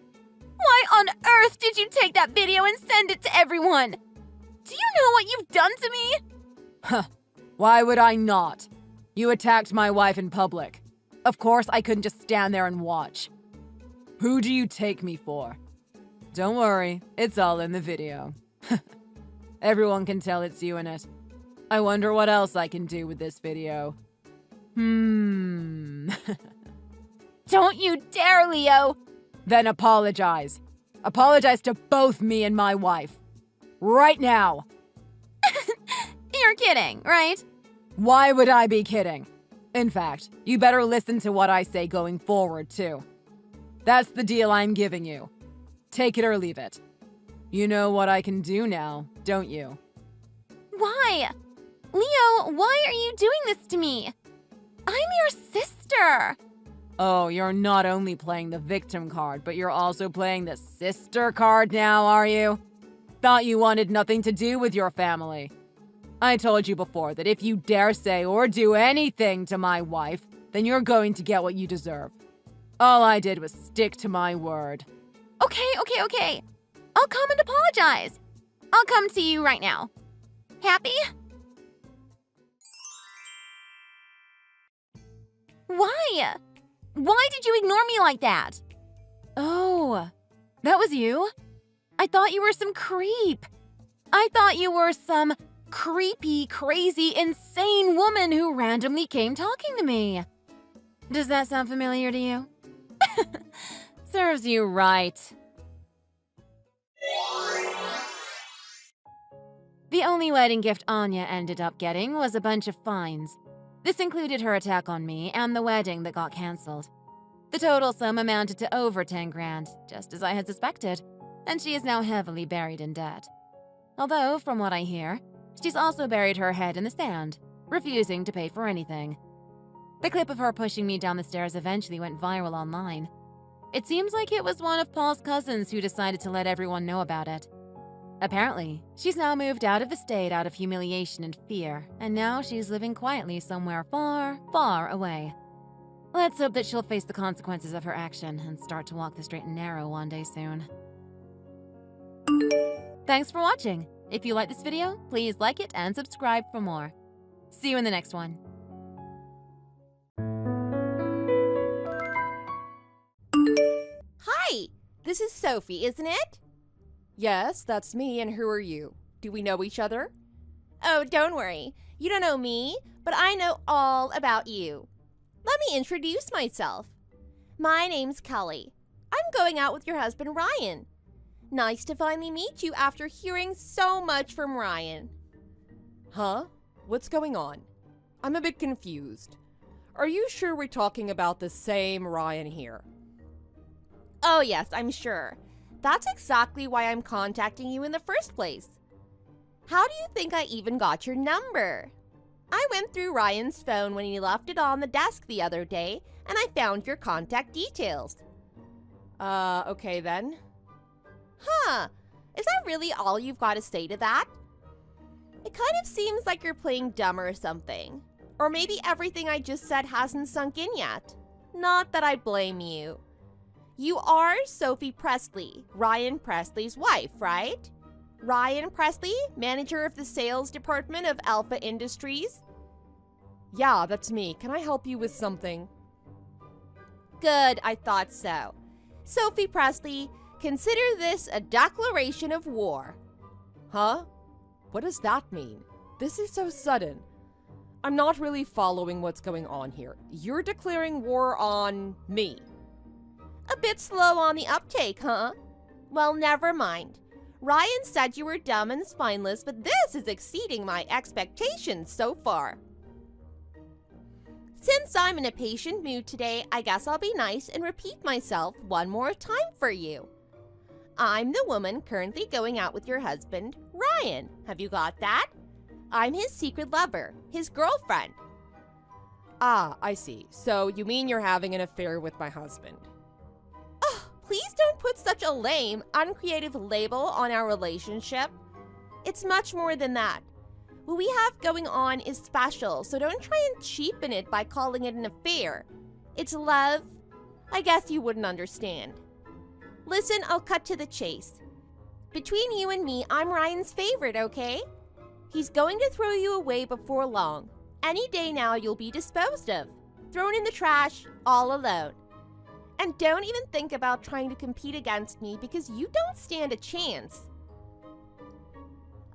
why on earth did you take that video and send it to everyone? Do you know what you've done to me? Huh. Why would I not? You attacked my wife in public. Of course, I couldn't just stand there and watch. Who do you take me for? Don't worry, it's all in the video. Everyone can tell it's you in it. I wonder what else I can do with this video. Don't you dare, Leo! Then apologize. Apologize to both me and my wife. Right now. You're kidding, right? Why would I be kidding? In fact, you better listen to what I say going forward, too. That's the deal I'm giving you. Take it or leave it. You know what I can do now, don't you? Why? Leo, why are you doing this to me? I'm your sister. Oh, you're not only playing the victim card, but you're also playing the sister card now, are you? Thought you wanted nothing to do with your family. I told you before that if you dare say or do anything to my wife, then you're going to get what you deserve. All I did was stick to my word. Okay. I'll come and apologize. I'll come to you right now. Happy? Why? Why did you ignore me like that? Oh, that was you? I thought you were some creep. I thought you were some creepy, crazy, insane woman who randomly came talking to me. Does that sound familiar to you? Serves you right. The only wedding gift Anya ended up getting was a bunch of fines. This included her attack on me and the wedding that got cancelled. The total sum amounted to over 10 grand, just as I had suspected, and she is now heavily buried in debt. Although, from what I hear, she's also buried her head in the sand, refusing to pay for anything. The clip of her pushing me down the stairs eventually went viral online. It seems like it was one of Paul's cousins who decided to let everyone know about it. Apparently, she's now moved out of the state out of humiliation and fear, and now she's living quietly somewhere far, far away. Let's hope that she'll face the consequences of her action and start to walk the straight and narrow one day soon. Thanks for watching. If you like this video, please like it and subscribe for more. See you in the next one. Hi, this is Sophie, isn't it? Yes, that's me, and who are you? Do we know each other? Oh, don't worry. You don't know me, but I know all about you. Let me introduce myself. My name's Kelly. I'm going out with your husband, Ryan. Nice to finally meet you after hearing so much from Ryan. Huh? What's going on? I'm a bit confused. Are you sure we're talking about the same Ryan here? Oh, yes, I'm sure. That's exactly why I'm contacting you in the first place. How do you think I even got your number? I went through Ryan's phone when he left it on the desk the other day, and I found your contact details. Okay then. Huh. Is that really all you've got to say to that? It kind of seems like you're playing dumb or something. Or maybe everything I just said hasn't sunk in yet. Not that I blame you. You are Sophie Presley, Ryan Presley's wife, right? Ryan Presley, manager of the sales department of Alpha Industries? Yeah, that's me. Can I help you with something? Good, I thought so. Sophie Presley, consider this a declaration of war. Huh? What does that mean? This is so sudden. I'm not really following what's going on here. You're declaring war on me. A bit slow on the uptake, huh? Well, never mind. Ryan said you were dumb and spineless, but this is exceeding my expectations so far. Since I'm in a patient mood today, I guess I'll be nice and repeat myself one more time for you. I'm the woman currently going out with your husband, Ryan. Have you got that? I'm his secret lover, his girlfriend. Ah, I see. So you mean you're having an affair with my husband? Oh, please don't put such a lame, uncreative label on our relationship. It's much more than that. What we have going on is special, so don't try and cheapen it by calling it an affair. It's love. I guess you wouldn't understand. Listen, I'll cut to the chase. Between you and me, I'm Ryan's favorite, okay? He's going to throw you away before long. Any day now, you'll be disposed of. Thrown in the trash, all alone. And don't even think about trying to compete against me because you don't stand a chance.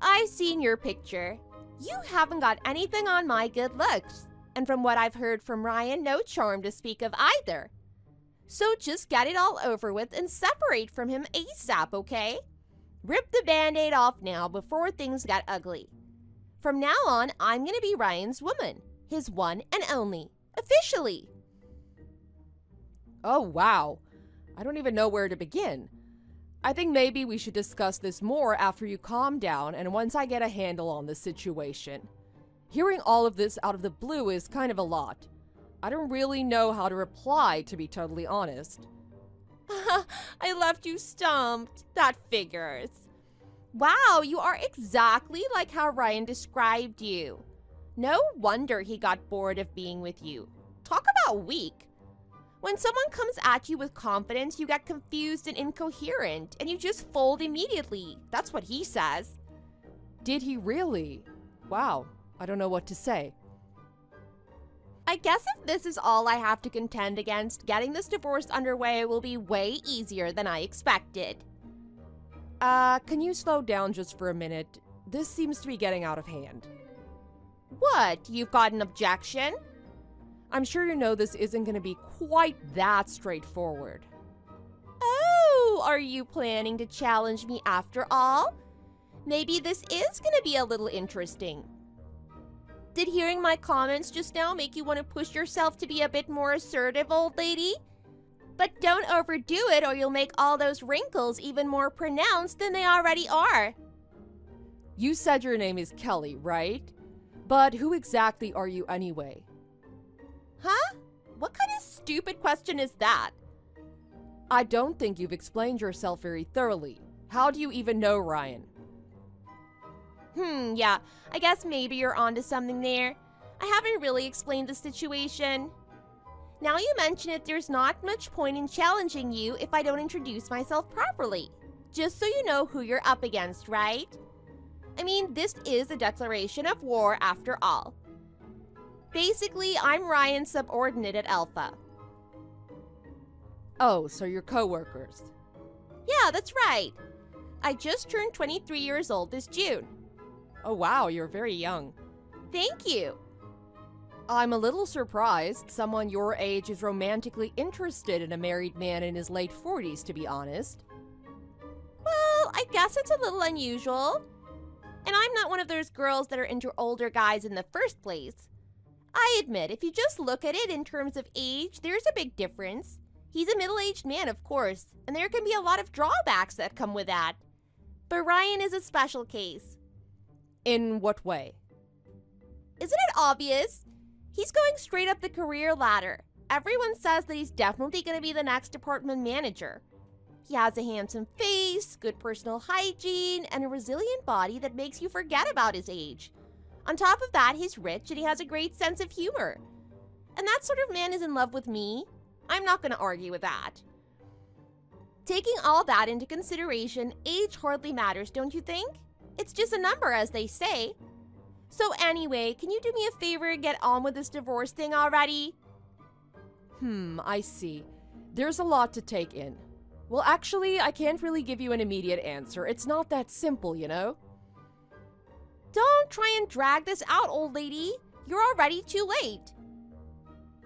I've seen your picture. You haven't got anything on my good looks. And from what I've heard from Ryan, no charm to speak of either. So just get it all over with and separate from him ASAP, okay? Rip the Band-Aid off now before things get ugly. From now on, I'm gonna be Ryan's woman. His one and only. Officially. Oh, wow. I don't even know where to begin. I think maybe we should discuss this more after you calm down and once I get a handle on the situation. Hearing all of this out of the blue is kind of a lot. I don't really know how to reply, to be totally honest. I left you stumped. That figures. Wow, you are exactly like how Ryan described you. No wonder he got bored of being with you. Talk about weak. When someone comes at you with confidence, you get confused and incoherent, and you just fold immediately. That's what he says. Did he really? Wow, I don't know what to say. I guess if this is all I have to contend against, getting this divorce underway will be way easier than I expected. Can you slow down just for a minute? This seems to be getting out of hand. What? You've got an objection? I'm sure you know this isn't going to be quite that straightforward. Oh, are you planning to challenge me after all? Maybe this is going to be a little interesting. Did hearing my comments just now make you want to push yourself to be a bit more assertive, old lady? But don't overdo it or you'll make all those wrinkles even more pronounced than they already are. You said your name is Kelly, right? But who exactly are you anyway? Huh? What kind of stupid question is that? I don't think you've explained yourself very thoroughly. How do you even know Ryan? Yeah, I guess maybe you're onto something there. I haven't really explained the situation. Now you mention it, there's not much point in challenging you if I don't introduce myself properly. Just so you know who you're up against, right? I mean, this is a declaration of war after all. Basically, I'm Ryan's subordinate at Alpha. Oh, so you're co-workers. Yeah, that's right. I just turned 23 years old this June. Oh wow, you're very young. Thank you. I'm a little surprised someone your age is romantically interested in a married man in his late 40s, to be honest. Well, I guess it's a little unusual. And I'm not one of those girls that are into older guys in the first place. I admit, if you just look at it in terms of age, there's a big difference. He's a middle-aged man, of course, and there can be a lot of drawbacks that come with that. But Ryan is a special case. In what way? Isn't it obvious? He's going straight up the career ladder. Everyone says that he's definitely going to be the next department manager. He has a handsome face, good personal hygiene, and a resilient body that makes you forget about his age. On top of that, he's rich and he has a great sense of humor. And that sort of man is in love with me. I'm not going to argue with that. Taking all that into consideration, age hardly matters, don't you think? It's just a number, as they say. So anyway, can you do me a favor and get on with this divorce thing already? I see. There's a lot to take in. Well, actually, I can't really give you an immediate answer. It's not that simple, you know? Don't try and drag this out, old lady. You're already too late.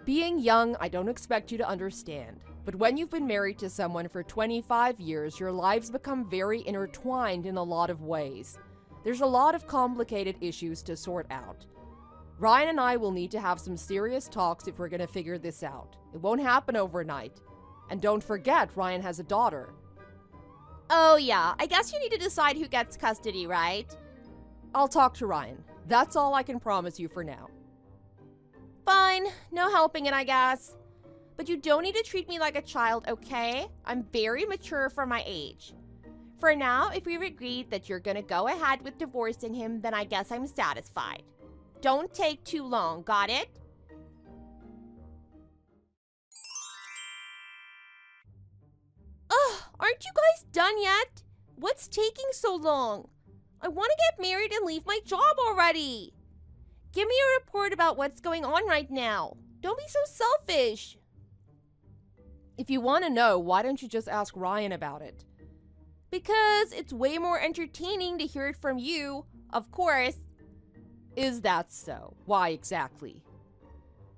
Being young, I don't expect you to understand. But when you've been married to someone for 25 years, your lives become very intertwined in a lot of ways. There's a lot of complicated issues to sort out. Ryan and I will need to have some serious talks if we're going to figure this out. It won't happen overnight. And don't forget, Ryan has a daughter. Oh yeah, I guess you need to decide who gets custody, right? I'll talk to Ryan. That's all I can promise you for now. Fine, no helping it, I guess. But you don't need to treat me like a child, okay? I'm very mature for my age. For now, if we've agreed that you're gonna go ahead with divorcing him, then I guess I'm satisfied. Don't take too long, got it? Ugh, aren't you guys done yet? What's taking so long? I want to get married and leave my job already. Give me a report about what's going on right now. Don't be so selfish. If you want to know, why don't you just ask Ryan about it? Because it's way more entertaining to hear it from you, of course. Is that so? Why exactly?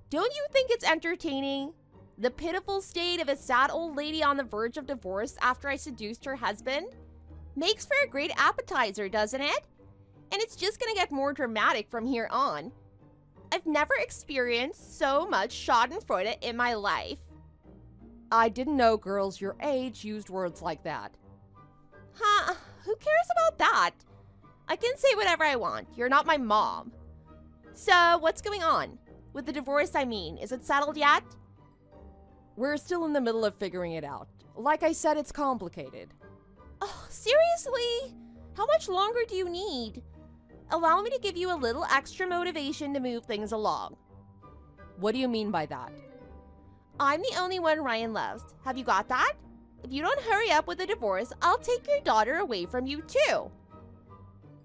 Don't you think it's entertaining? The pitiful state of a sad old lady on the verge of divorce after I seduced her husband? Makes for a great appetizer, doesn't it? And it's just gonna get more dramatic from here on. I've never experienced so much schadenfreude in my life. I didn't know girls your age used words like that. Huh, who cares about that? I can say whatever I want. You're not my mom. So, what's going on? With the divorce, I mean. Is it settled yet? We're still in the middle of figuring it out. Like I said, it's complicated. Oh, seriously? How much longer do you need? Allow me to give you a little extra motivation to move things along. What do you mean by that? I'm the only one Ryan loves. Have you got that? If you don't hurry up with the divorce, I'll take your daughter away from you too.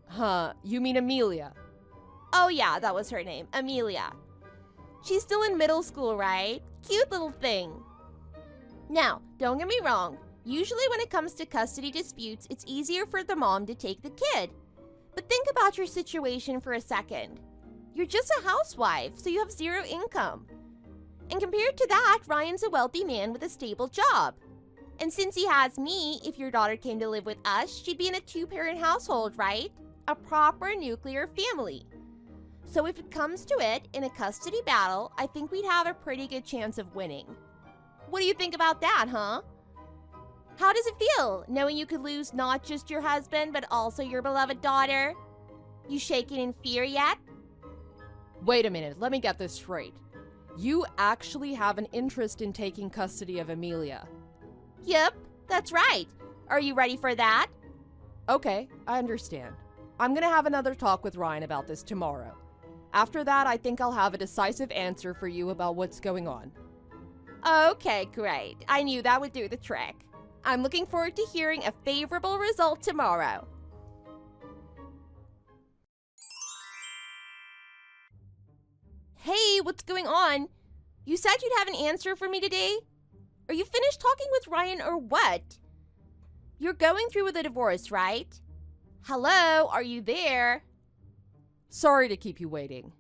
Huh, you mean Amelia? Oh yeah, that was her name, Amelia. She's still in middle school, right? Cute little thing. Now, don't get me wrong. Usually when it comes to custody disputes, it's easier for the mom to take the kid. But think about your situation for a second. You're just a housewife, so you have zero income. And compared to that, Ryan's a wealthy man with a stable job. And since he has me, if your daughter came to live with us, she'd be in a two-parent household, right? A proper nuclear family. So if it comes to it, in a custody battle, I think we'd have a pretty good chance of winning. What do you think about that, huh? How does it feel, knowing you could lose not just your husband, but also your beloved daughter? You shaking in fear yet? Wait a minute, let me get this straight. You actually have an interest in taking custody of Amelia. Yep, that's right. Are you ready for that? Okay, I understand. I'm gonna have another talk with Ryan about this tomorrow. After that, I think I'll have a decisive answer for you about what's going on. Okay, great. I knew that would do the trick. I'm looking forward to hearing a favorable result tomorrow. Hey, what's going on? You said you'd have an answer for me today? Are you finished talking with Ryan or what? You're going through with a divorce, right? Hello, are you there? Sorry to keep you waiting.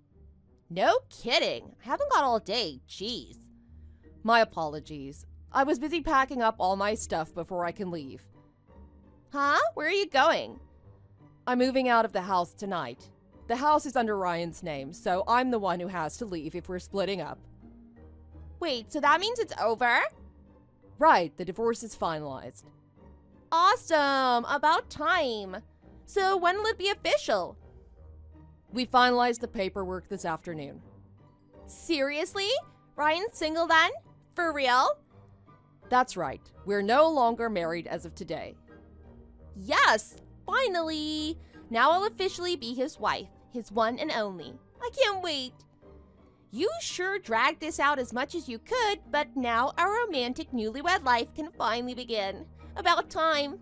No kidding. I haven't got all day, jeez. My apologies. I was busy packing up all my stuff before I can leave. Huh? Where are you going? I'm moving out of the house tonight. The house is under Ryan's name, so I'm the one who has to leave if we're splitting up. Wait, so that means it's over? Right, the divorce is finalized. Awesome! About time. So when will it be official? We finalized the paperwork this afternoon. Seriously? Ryan's single then? For real? That's right. We're no longer married as of today. Yes, finally! Now I'll officially be his wife, his one and only. I can't wait. You sure dragged this out as much as you could, but now our romantic newlywed life can finally begin. About time.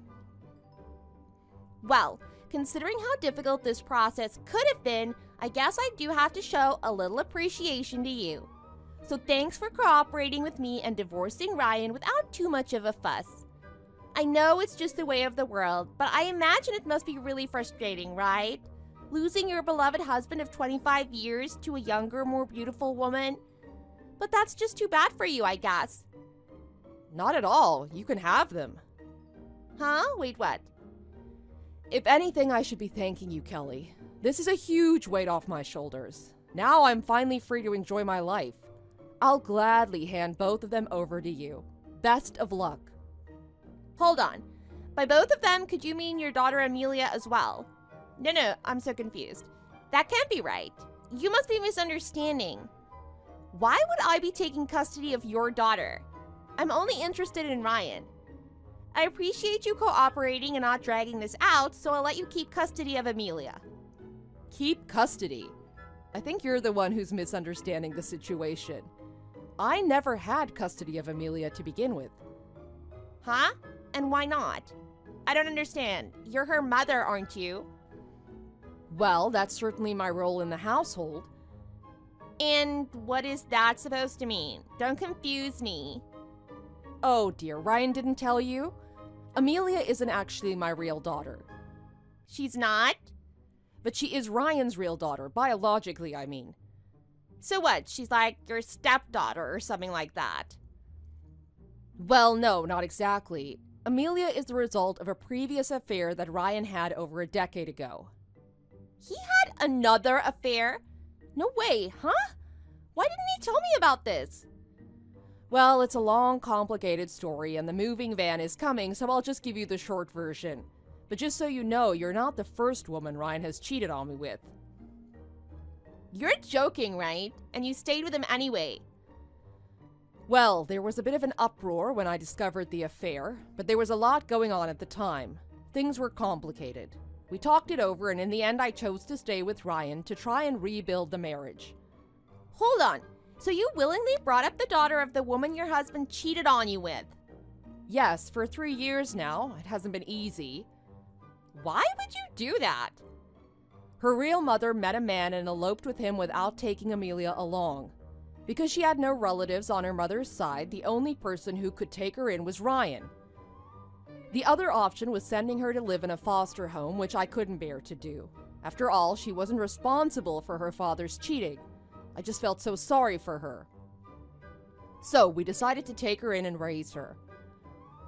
Well, considering how difficult this process could have been, I guess I do have to show a little appreciation to you. So thanks for cooperating with me and divorcing Ryan without too much of a fuss. I know it's just the way of the world, but I imagine it must be really frustrating, right? Losing your beloved husband of 25 years to a younger, more beautiful woman. But that's just too bad for you, I guess. Not at all. You can have them. Huh? Wait, what? If anything, I should be thanking you, Kelly. This is a huge weight off my shoulders. Now I'm finally free to enjoy my life. I'll gladly hand both of them over to you. Best of luck. Hold on. By both of them, could you mean your daughter Amelia as well? No, I'm so confused. That can't be right. You must be misunderstanding. Why would I be taking custody of your daughter? I'm only interested in Ryan. I appreciate you cooperating and not dragging this out, so I'll let you keep custody of Amelia. Keep custody? I think you're the one who's misunderstanding the situation. I never had custody of Amelia to begin with. Huh? And why not? I don't understand. You're her mother, aren't you? Well, that's certainly my role in the household. And what is that supposed to mean? Don't confuse me. Oh dear, Ryan didn't tell you? Amelia isn't actually my real daughter. She's not? But she is Ryan's real daughter, biologically, I mean. So what? She's like your stepdaughter or something like that? Well, no, not exactly. Amelia is the result of a previous affair that Ryan had over a decade ago. He had another affair? No way, huh? Why didn't he tell me about this? Well, it's a long, complicated story, and the moving van is coming, so I'll just give you the short version. But just so you know, you're not the first woman Ryan has cheated on me with. You're joking, right? And you stayed with him anyway. Well, there was a bit of an uproar when I discovered the affair, but there was a lot going on at the time. Things were complicated. We talked it over, and in the end I chose to stay with Ryan to try and rebuild the marriage. Hold on. So you willingly brought up the daughter of the woman your husband cheated on you with? Yes, for 3 years now. It hasn't been easy. Why would you do that? Her real mother met a man and eloped with him without taking Amelia along. Because she had no relatives on her mother's side, the only person who could take her in was Ryan. The other option was sending her to live in a foster home, which I couldn't bear to do. After all, she wasn't responsible for her father's cheating. I just felt so sorry for her. So we decided to take her in and raise her.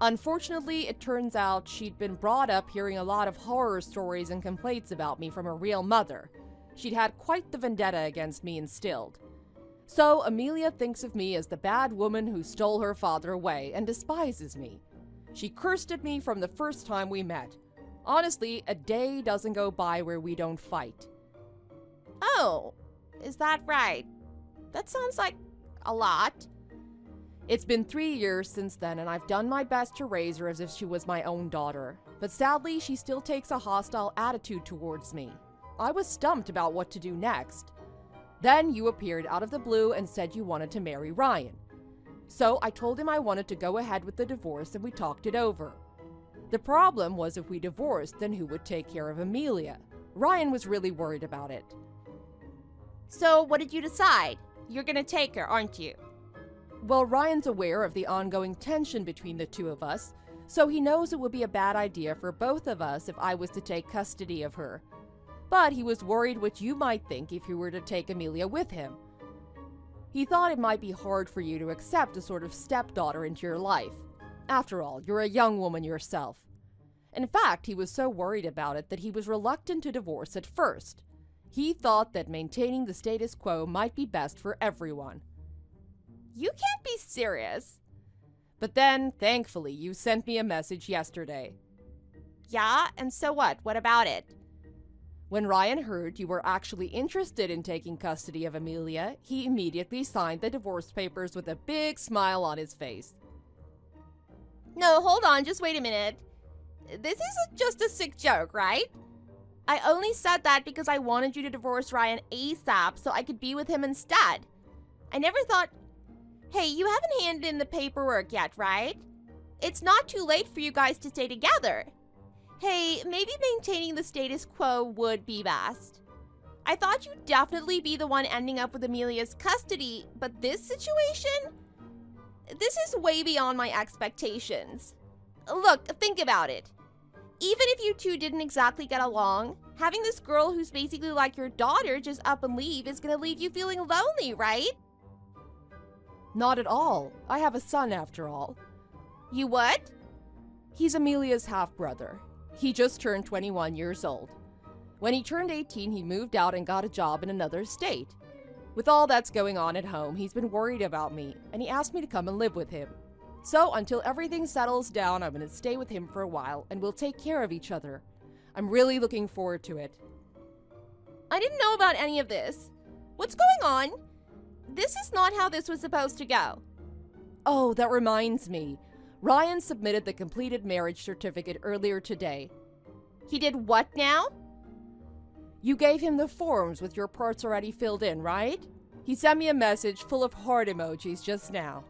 Unfortunately, it turns out she'd been brought up hearing a lot of horror stories and complaints about me from her real mother. She'd had quite the vendetta against me instilled. So Amelia thinks of me as the bad woman who stole her father away and despises me. She cursed at me from the first time we met. Honestly, a day doesn't go by where we don't fight. Oh, is that right? That sounds like a lot. It's been 3 years since then, and I've done my best to raise her as if she was my own daughter. But sadly, she still takes a hostile attitude towards me. I was stumped about what to do next. Then you appeared out of the blue and said you wanted to marry Ryan. So I told him I wanted to go ahead with the divorce, and we talked it over. The problem was if we divorced, then who would take care of Amelia? Ryan was really worried about it. So what did you decide? You're gonna take her, aren't you? Well, Ryan's aware of the ongoing tension between the two of us, so he knows it would be a bad idea for both of us if I was to take custody of her. But he was worried what you might think if you were to take Amelia with him. He thought it might be hard for you to accept a sort of stepdaughter into your life. After all, you're a young woman yourself. In fact, he was so worried about it that he was reluctant to divorce at first. He thought that maintaining the status quo might be best for everyone. You can't be serious. But then, thankfully, you sent me a message yesterday. Yeah, and so what? What about it? When Ryan heard you were actually interested in taking custody of Amelia, he immediately signed the divorce papers with a big smile on his face. No, hold on, just wait a minute. This is just a sick joke, right? I only said that because I wanted you to divorce Ryan ASAP so I could be with him instead. I never thought... Hey, you haven't handed in the paperwork yet, right? It's not too late for you guys to stay together. Hey, maybe maintaining the status quo would be best. I thought you'd definitely be the one ending up with Amelia's custody, but this situation? This is way beyond my expectations. Look, think about it. Even if you two didn't exactly get along, having this girl who's basically like your daughter just up and leave is gonna leave you feeling lonely, right? Not at all. I have a son after all. You what? He's Amelia's half-brother. He just turned 21 years old. When he turned 18, he moved out and got a job in another state. With all that's going on at home, he's been worried about me, and he asked me to come and live with him. So, until everything settles down, I'm going to stay with him for a while, and we'll take care of each other. I'm really looking forward to it. I didn't know about any of this. What's going on? This is not how this was supposed to go. Oh, that reminds me. Ryan submitted the completed marriage certificate earlier today. He did what now? You gave him the forms with your parts already filled in, right? He sent me a message full of heart emojis just now.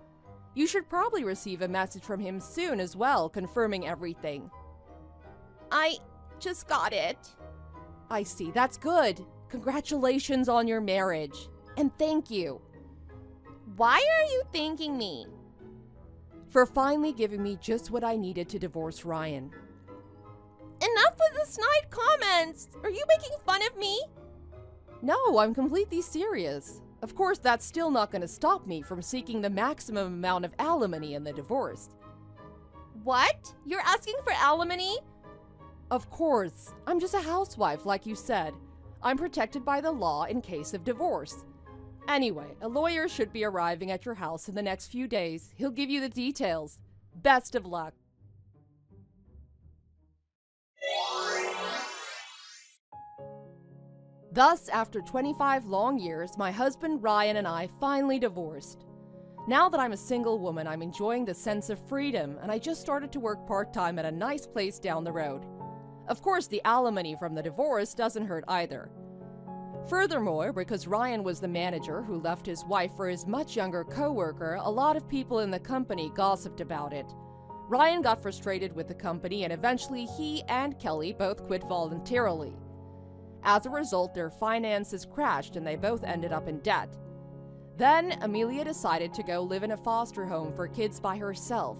You should probably receive a message from him soon as well, confirming everything. I just got it. I see, that's good. Congratulations on your marriage. And thank you. Why are you thanking me? For finally giving me just what I needed to divorce Ryan. Enough with the snide comments! Are you making fun of me? No, I'm completely serious. Of course, that's still not going to stop me from seeking the maximum amount of alimony in the divorce. What? You're asking for alimony? Of course. I'm just a housewife, like you said. I'm protected by the law in case of divorce. Anyway, a lawyer should be arriving at your house in the next few days. He'll give you the details. Best of luck. Thus, after 25 long years, my husband Ryan and I finally divorced. Now that I'm a single woman, I'm enjoying the sense of freedom, and I just started to work part-time at a nice place down the road. Of course, the alimony from the divorce doesn't hurt either. Furthermore, because Ryan was the manager who left his wife for his much younger co-worker, a lot of people in the company gossiped about it. Ryan got frustrated with the company, and eventually he and Kelly both quit voluntarily. As a result, their finances crashed and they both ended up in debt. Then, Amelia decided to go live in a foster home for kids by herself.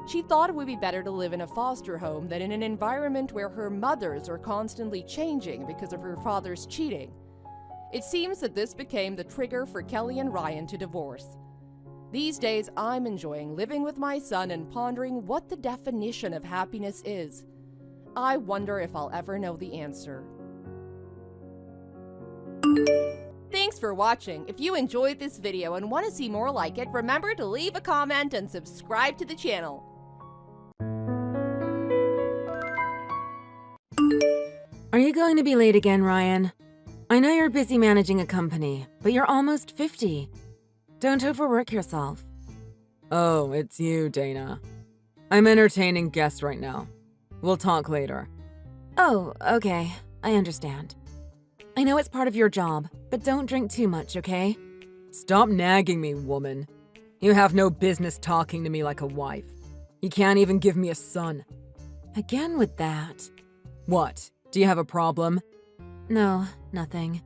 She thought it would be better to live in a foster home than in an environment where her mothers are constantly changing because of her father's cheating. It seems that this became the trigger for Kelly and Ryan to divorce. These days, I'm enjoying living with my son and pondering what the definition of happiness is. I wonder if I'll ever know the answer. Thanks for watching. If you enjoyed this video and want to see more like it, remember to leave a comment and subscribe to the channel. Are you going to be late again, Ryan? I know you're busy managing a company, but you're almost 50. Don't overwork yourself. Oh, it's you, Dana. I'm entertaining guests right now. We'll talk later. Oh, okay. I understand. I know it's part of your job, but don't drink too much, okay? Stop nagging me, woman. You have no business talking to me like a wife. You can't even give me a son. Again with that. What? Do you have a problem? No, nothing.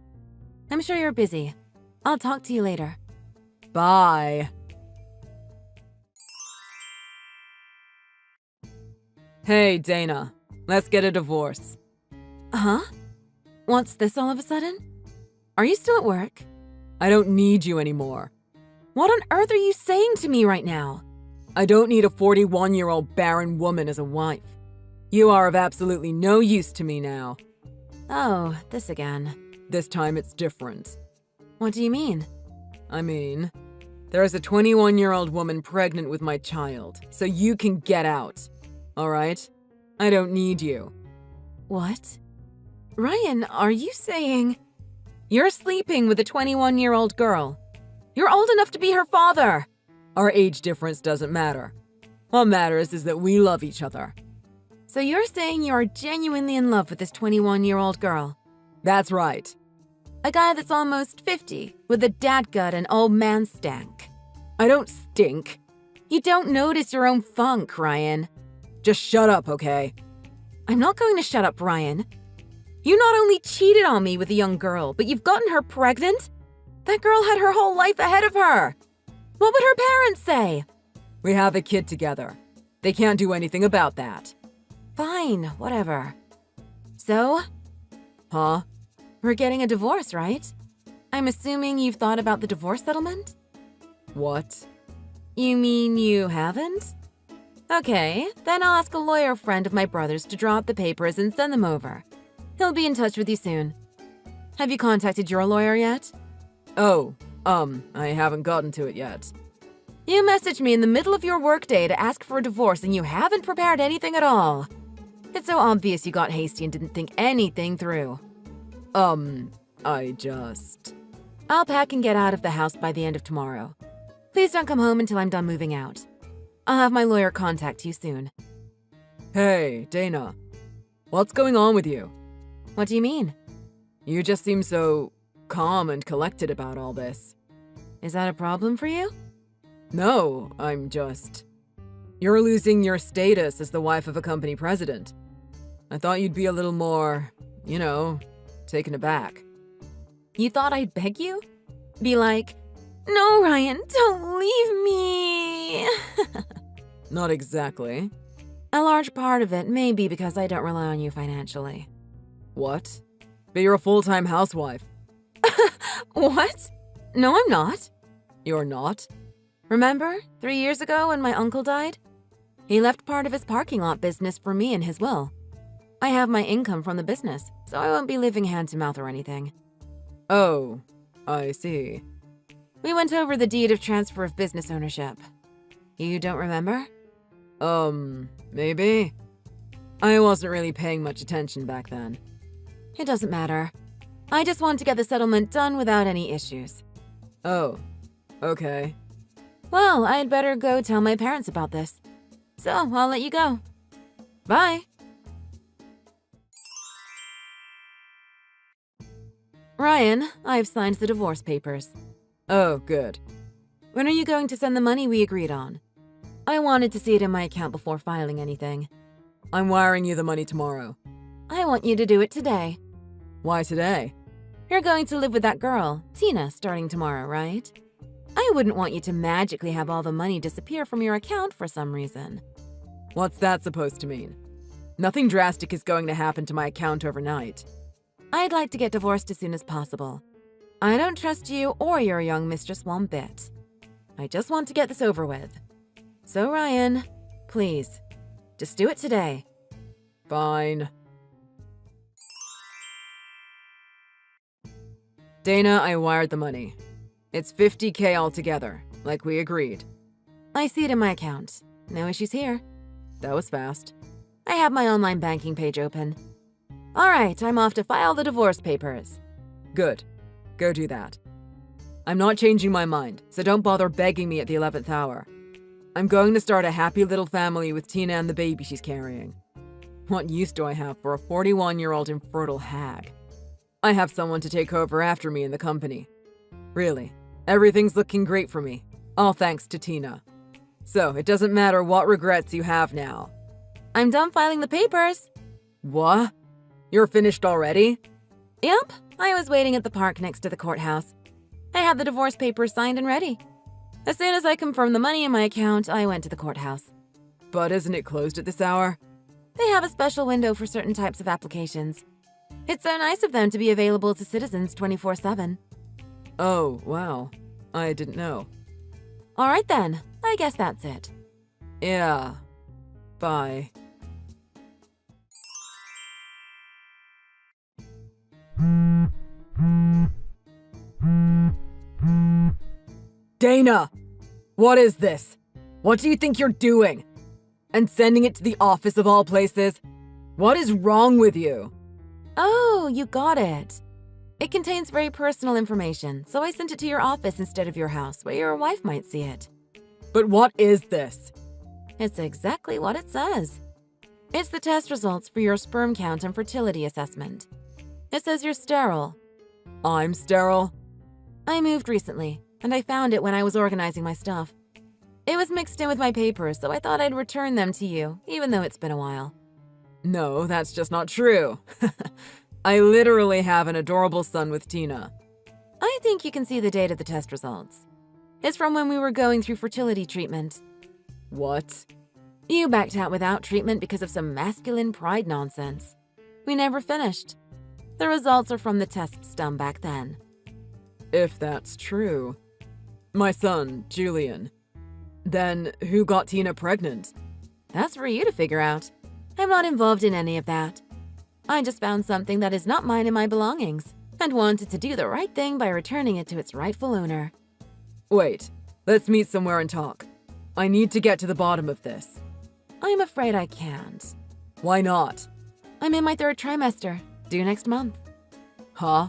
I'm sure you're busy. I'll talk to you later. Bye. Hey, Dana. Let's get a divorce. Huh? What's this all of a sudden? Are you still at work? I don't need you anymore. What on earth are you saying to me right now? I don't need a 41-year-old barren woman as a wife. You are of absolutely no use to me now. Oh, this again. This time it's different. What do you mean? I mean, there is a 21-year-old woman pregnant with my child, so you can get out. All right? I don't need you. What? Ryan, are you saying you're sleeping with a 21-year-old girl? You're old enough to be her father. Our age difference doesn't matter. What matters is that we love each other. So you're saying you're genuinely in love with this 21-year-old girl? That's right. A guy that's almost 50, with a dad gut and old man stank. I don't stink. You don't notice your own funk, Ryan. Just shut up, okay? I'm not going to shut up, Ryan. You not only cheated on me with a young girl, but you've gotten her pregnant? That girl had her whole life ahead of her. What would her parents say? We have a kid together. They can't do anything about that. Fine, whatever. So? Huh? We're getting a divorce, right? I'm assuming you've thought about the divorce settlement? What? You mean you haven't? Okay, then I'll ask a lawyer friend of my brother's to draw up the papers and send them over. He'll be in touch with you soon. Have you contacted your lawyer yet? Oh, I haven't gotten to it yet. You messaged me in the middle of your workday to ask for a divorce and you haven't prepared anything at all. It's so obvious you got hasty and didn't think anything through. I'll pack and get out of the house by the end of tomorrow. Please don't come home until I'm done moving out. I'll have my lawyer contact you soon. Hey, Dana. What's going on with you? What do you mean? You just seem so calm and collected about all this. Is that a problem for you? No, You're losing your status as the wife of a company president. I thought you'd be a little more, taken aback. You thought I'd beg you? Be like, no, Ryan, don't leave me. Not exactly. A large part of it may be because I don't rely on you financially. What? But you're a full-time housewife. What? No, I'm not. You're not? Remember, 3 years ago when my uncle died? He left part of his parking lot business for me in his will. I have my income from the business, so I won't be living hand-to-mouth or anything. Oh, I see. We went over the deed of transfer of business ownership. You don't remember? Maybe. I wasn't really paying much attention back then. It doesn't matter. I just want to get the settlement done without any issues. Oh, okay. Well, I'd better go tell my parents about this. So, I'll let you go. Bye. Ryan, I've signed the divorce papers. Oh, good. When are you going to send the money we agreed on? I wanted to see it in my account before filing anything. I'm wiring you the money tomorrow. I want you to do it today. Why today? You're going to live with that girl, Tina, starting tomorrow, right? I wouldn't want you to magically have all the money disappear from your account for some reason. What's that supposed to mean? Nothing drastic is going to happen to my account overnight. I'd like to get divorced as soon as possible. I don't trust you or your young mistress one bit. I just want to get this over with. So, Ryan, please, just do it today. Fine. Dana, I wired the money. It's $50K altogether, like we agreed. I see it in my account. No issues here. That was fast. I have my online banking page open. All right, I'm off to file the divorce papers. Good. Go do that. I'm not changing my mind, so don't bother begging me at the 11th hour. I'm going to start a happy little family with Tina and the baby she's carrying. What use do I have for a 41-year-old infertile hag? I have someone to take over after me in the company. Really, everything's looking great for me, all thanks to Tina. So it doesn't matter what regrets you have now. I'm done filing the papers. What? You're finished already? Yep, I was waiting at the park next to the courthouse. I had the divorce papers signed and ready. As soon as I confirmed the money in my account, I went to the courthouse. But isn't it closed at this hour? They have a special window for certain types of applications. It's so nice of them to be available to citizens 24/7. Oh, wow. I didn't know. All right then, I guess that's it. Yeah. Bye. Dana! What is this? What do you think you're doing? And sending it to the office of all places? What is wrong with you? Oh, you got it. It contains very personal information, so I sent it to your office instead of your house, where your wife might see it. But what is this? It's exactly what it says. It's the test results for your sperm count and fertility assessment. It says you're sterile. I'm sterile? I moved recently, and I found it when I was organizing my stuff. It was mixed in with my papers, so I thought I'd return them to you, even though it's been a while. No, that's just not true. I literally have an adorable son with Tina. I think you can see the date of the test results. It's from when we were going through fertility treatment. What? You backed out without treatment because of some masculine pride nonsense. We never finished. The results are from the tests done back then. If that's true. My son, Julian. Then who got Tina pregnant? That's for you to figure out. I'm not involved in any of that. I just found something that is not mine in my belongings and wanted to do the right thing by returning it to its rightful owner. Wait, let's meet somewhere and talk. I need to get to the bottom of this. I'm afraid I can't. Why not? I'm in my 3rd trimester, due next month. Huh?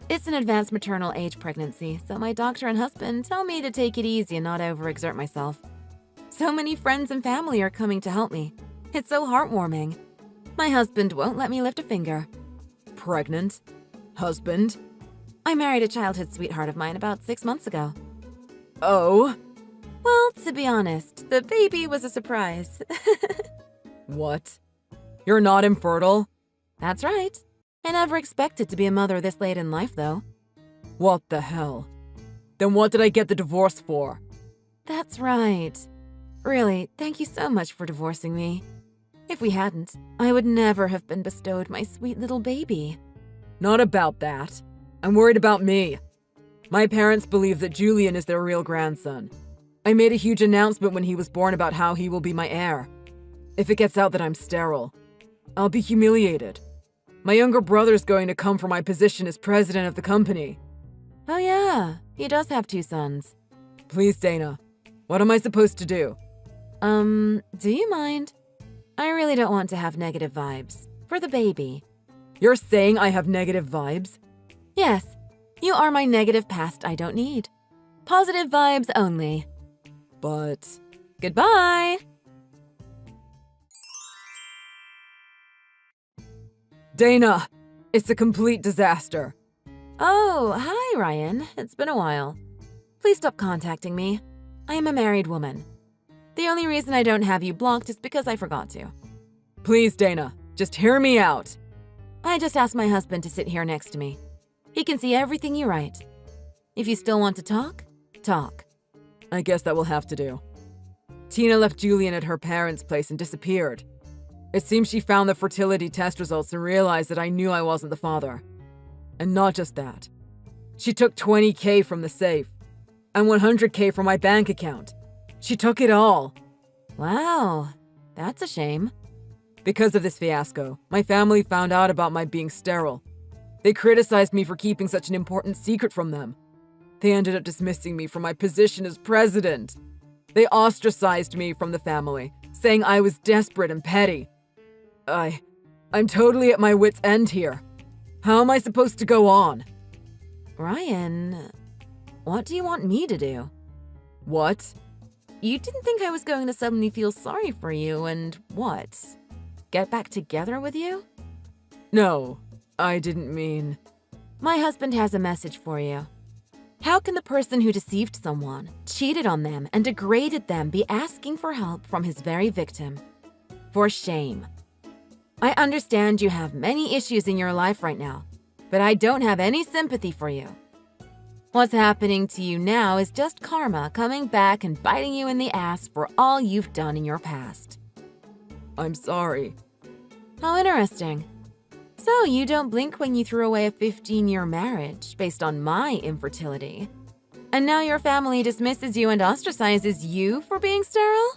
It's an advanced maternal age pregnancy, so my doctor and husband tell me to take it easy and not overexert myself. So many friends and family are coming to help me. It's so heartwarming. My husband won't let me lift a finger. Pregnant? Husband? I married a childhood sweetheart of mine about 6 months ago. Oh? Well, to be honest, the baby was a surprise. What? You're not infertile? That's right. I never expected to be a mother this late in life, though. What the hell? Then what did I get the divorce for? That's right. Really, thank you so much for divorcing me. If we hadn't, I would never have been bestowed my sweet little baby. Not about that. I'm worried about me. My parents believe that Julian is their real grandson. I made a huge announcement when he was born about how he will be my heir. If it gets out that I'm sterile, I'll be humiliated. My younger brother's going to come for my position as president of the company. Oh yeah, he does have 2 sons. Please, Dana. What am I supposed to do? Do you mind? I really don't want to have negative vibes. For the baby. You're saying I have negative vibes? Yes, you are my negative past I don't need. Positive vibes only. But... Goodbye! Dana! It's a complete disaster. Oh, hi, Ryan. It's been a while. Please stop contacting me. I am a married woman. The only reason I don't have you blocked is because I forgot to. Please, Dana. Just hear me out. I just asked my husband to sit here next to me. He can see everything you write. If you still want to talk, talk. I guess that will have to do. Tina left Julian at her parents' place and disappeared. It seems she found the fertility test results and realized that I knew I wasn't the father. And not just that. She took $20,000 from the safe and $100,000 from my bank account. She took it all. Wow, that's a shame. Because of this fiasco, my family found out about my being sterile. They criticized me for keeping such an important secret from them. They ended up dismissing me from my position as president. They ostracized me from the family, saying I was desperate and petty. I'm totally at my wit's end here. How am I supposed to go on? Ryan, what do you want me to do? What? You didn't think I was going to suddenly feel sorry for you and what? Get back together with you? No, I didn't mean... My husband has a message for you. How can the person who deceived someone, cheated on them, and degraded them be asking for help from his very victim? For shame. I understand you have many issues in your life right now, but I don't have any sympathy for you. What's happening to you now is just karma coming back and biting you in the ass for all you've done in your past. I'm sorry. How interesting. So you don't blink when you threw away a 15-year marriage based on my infertility. And now your family dismisses you and ostracizes you for being sterile?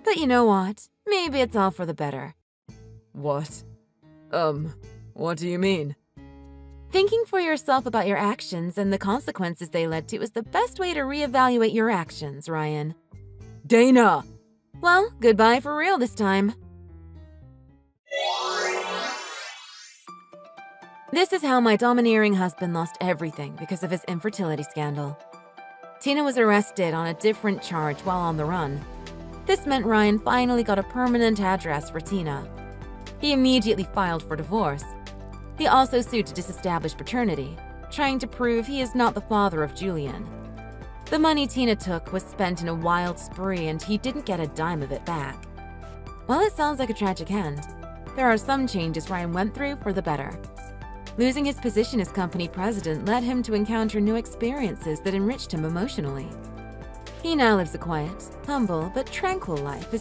But you know what? Maybe it's all for the better. What? What do you mean? Thinking for yourself about your actions and the consequences they led to is the best way to reevaluate your actions, Ryan. Dana! Well, goodbye for real this time. This is how my domineering husband lost everything because of his infertility scandal. Tina was arrested on a different charge while on the run. This meant Ryan finally got a permanent address for Tina. He immediately filed for divorce. He also sued to disestablish paternity, trying to prove he is not the father of Julian. The money Tina took was spent in a wild spree, and he didn't get a dime of it back. While it sounds like a tragic end, there are some changes Ryan went through for the better. Losing his position as company president led him to encounter new experiences that enriched him emotionally. He now lives a quiet, humble, but tranquil life as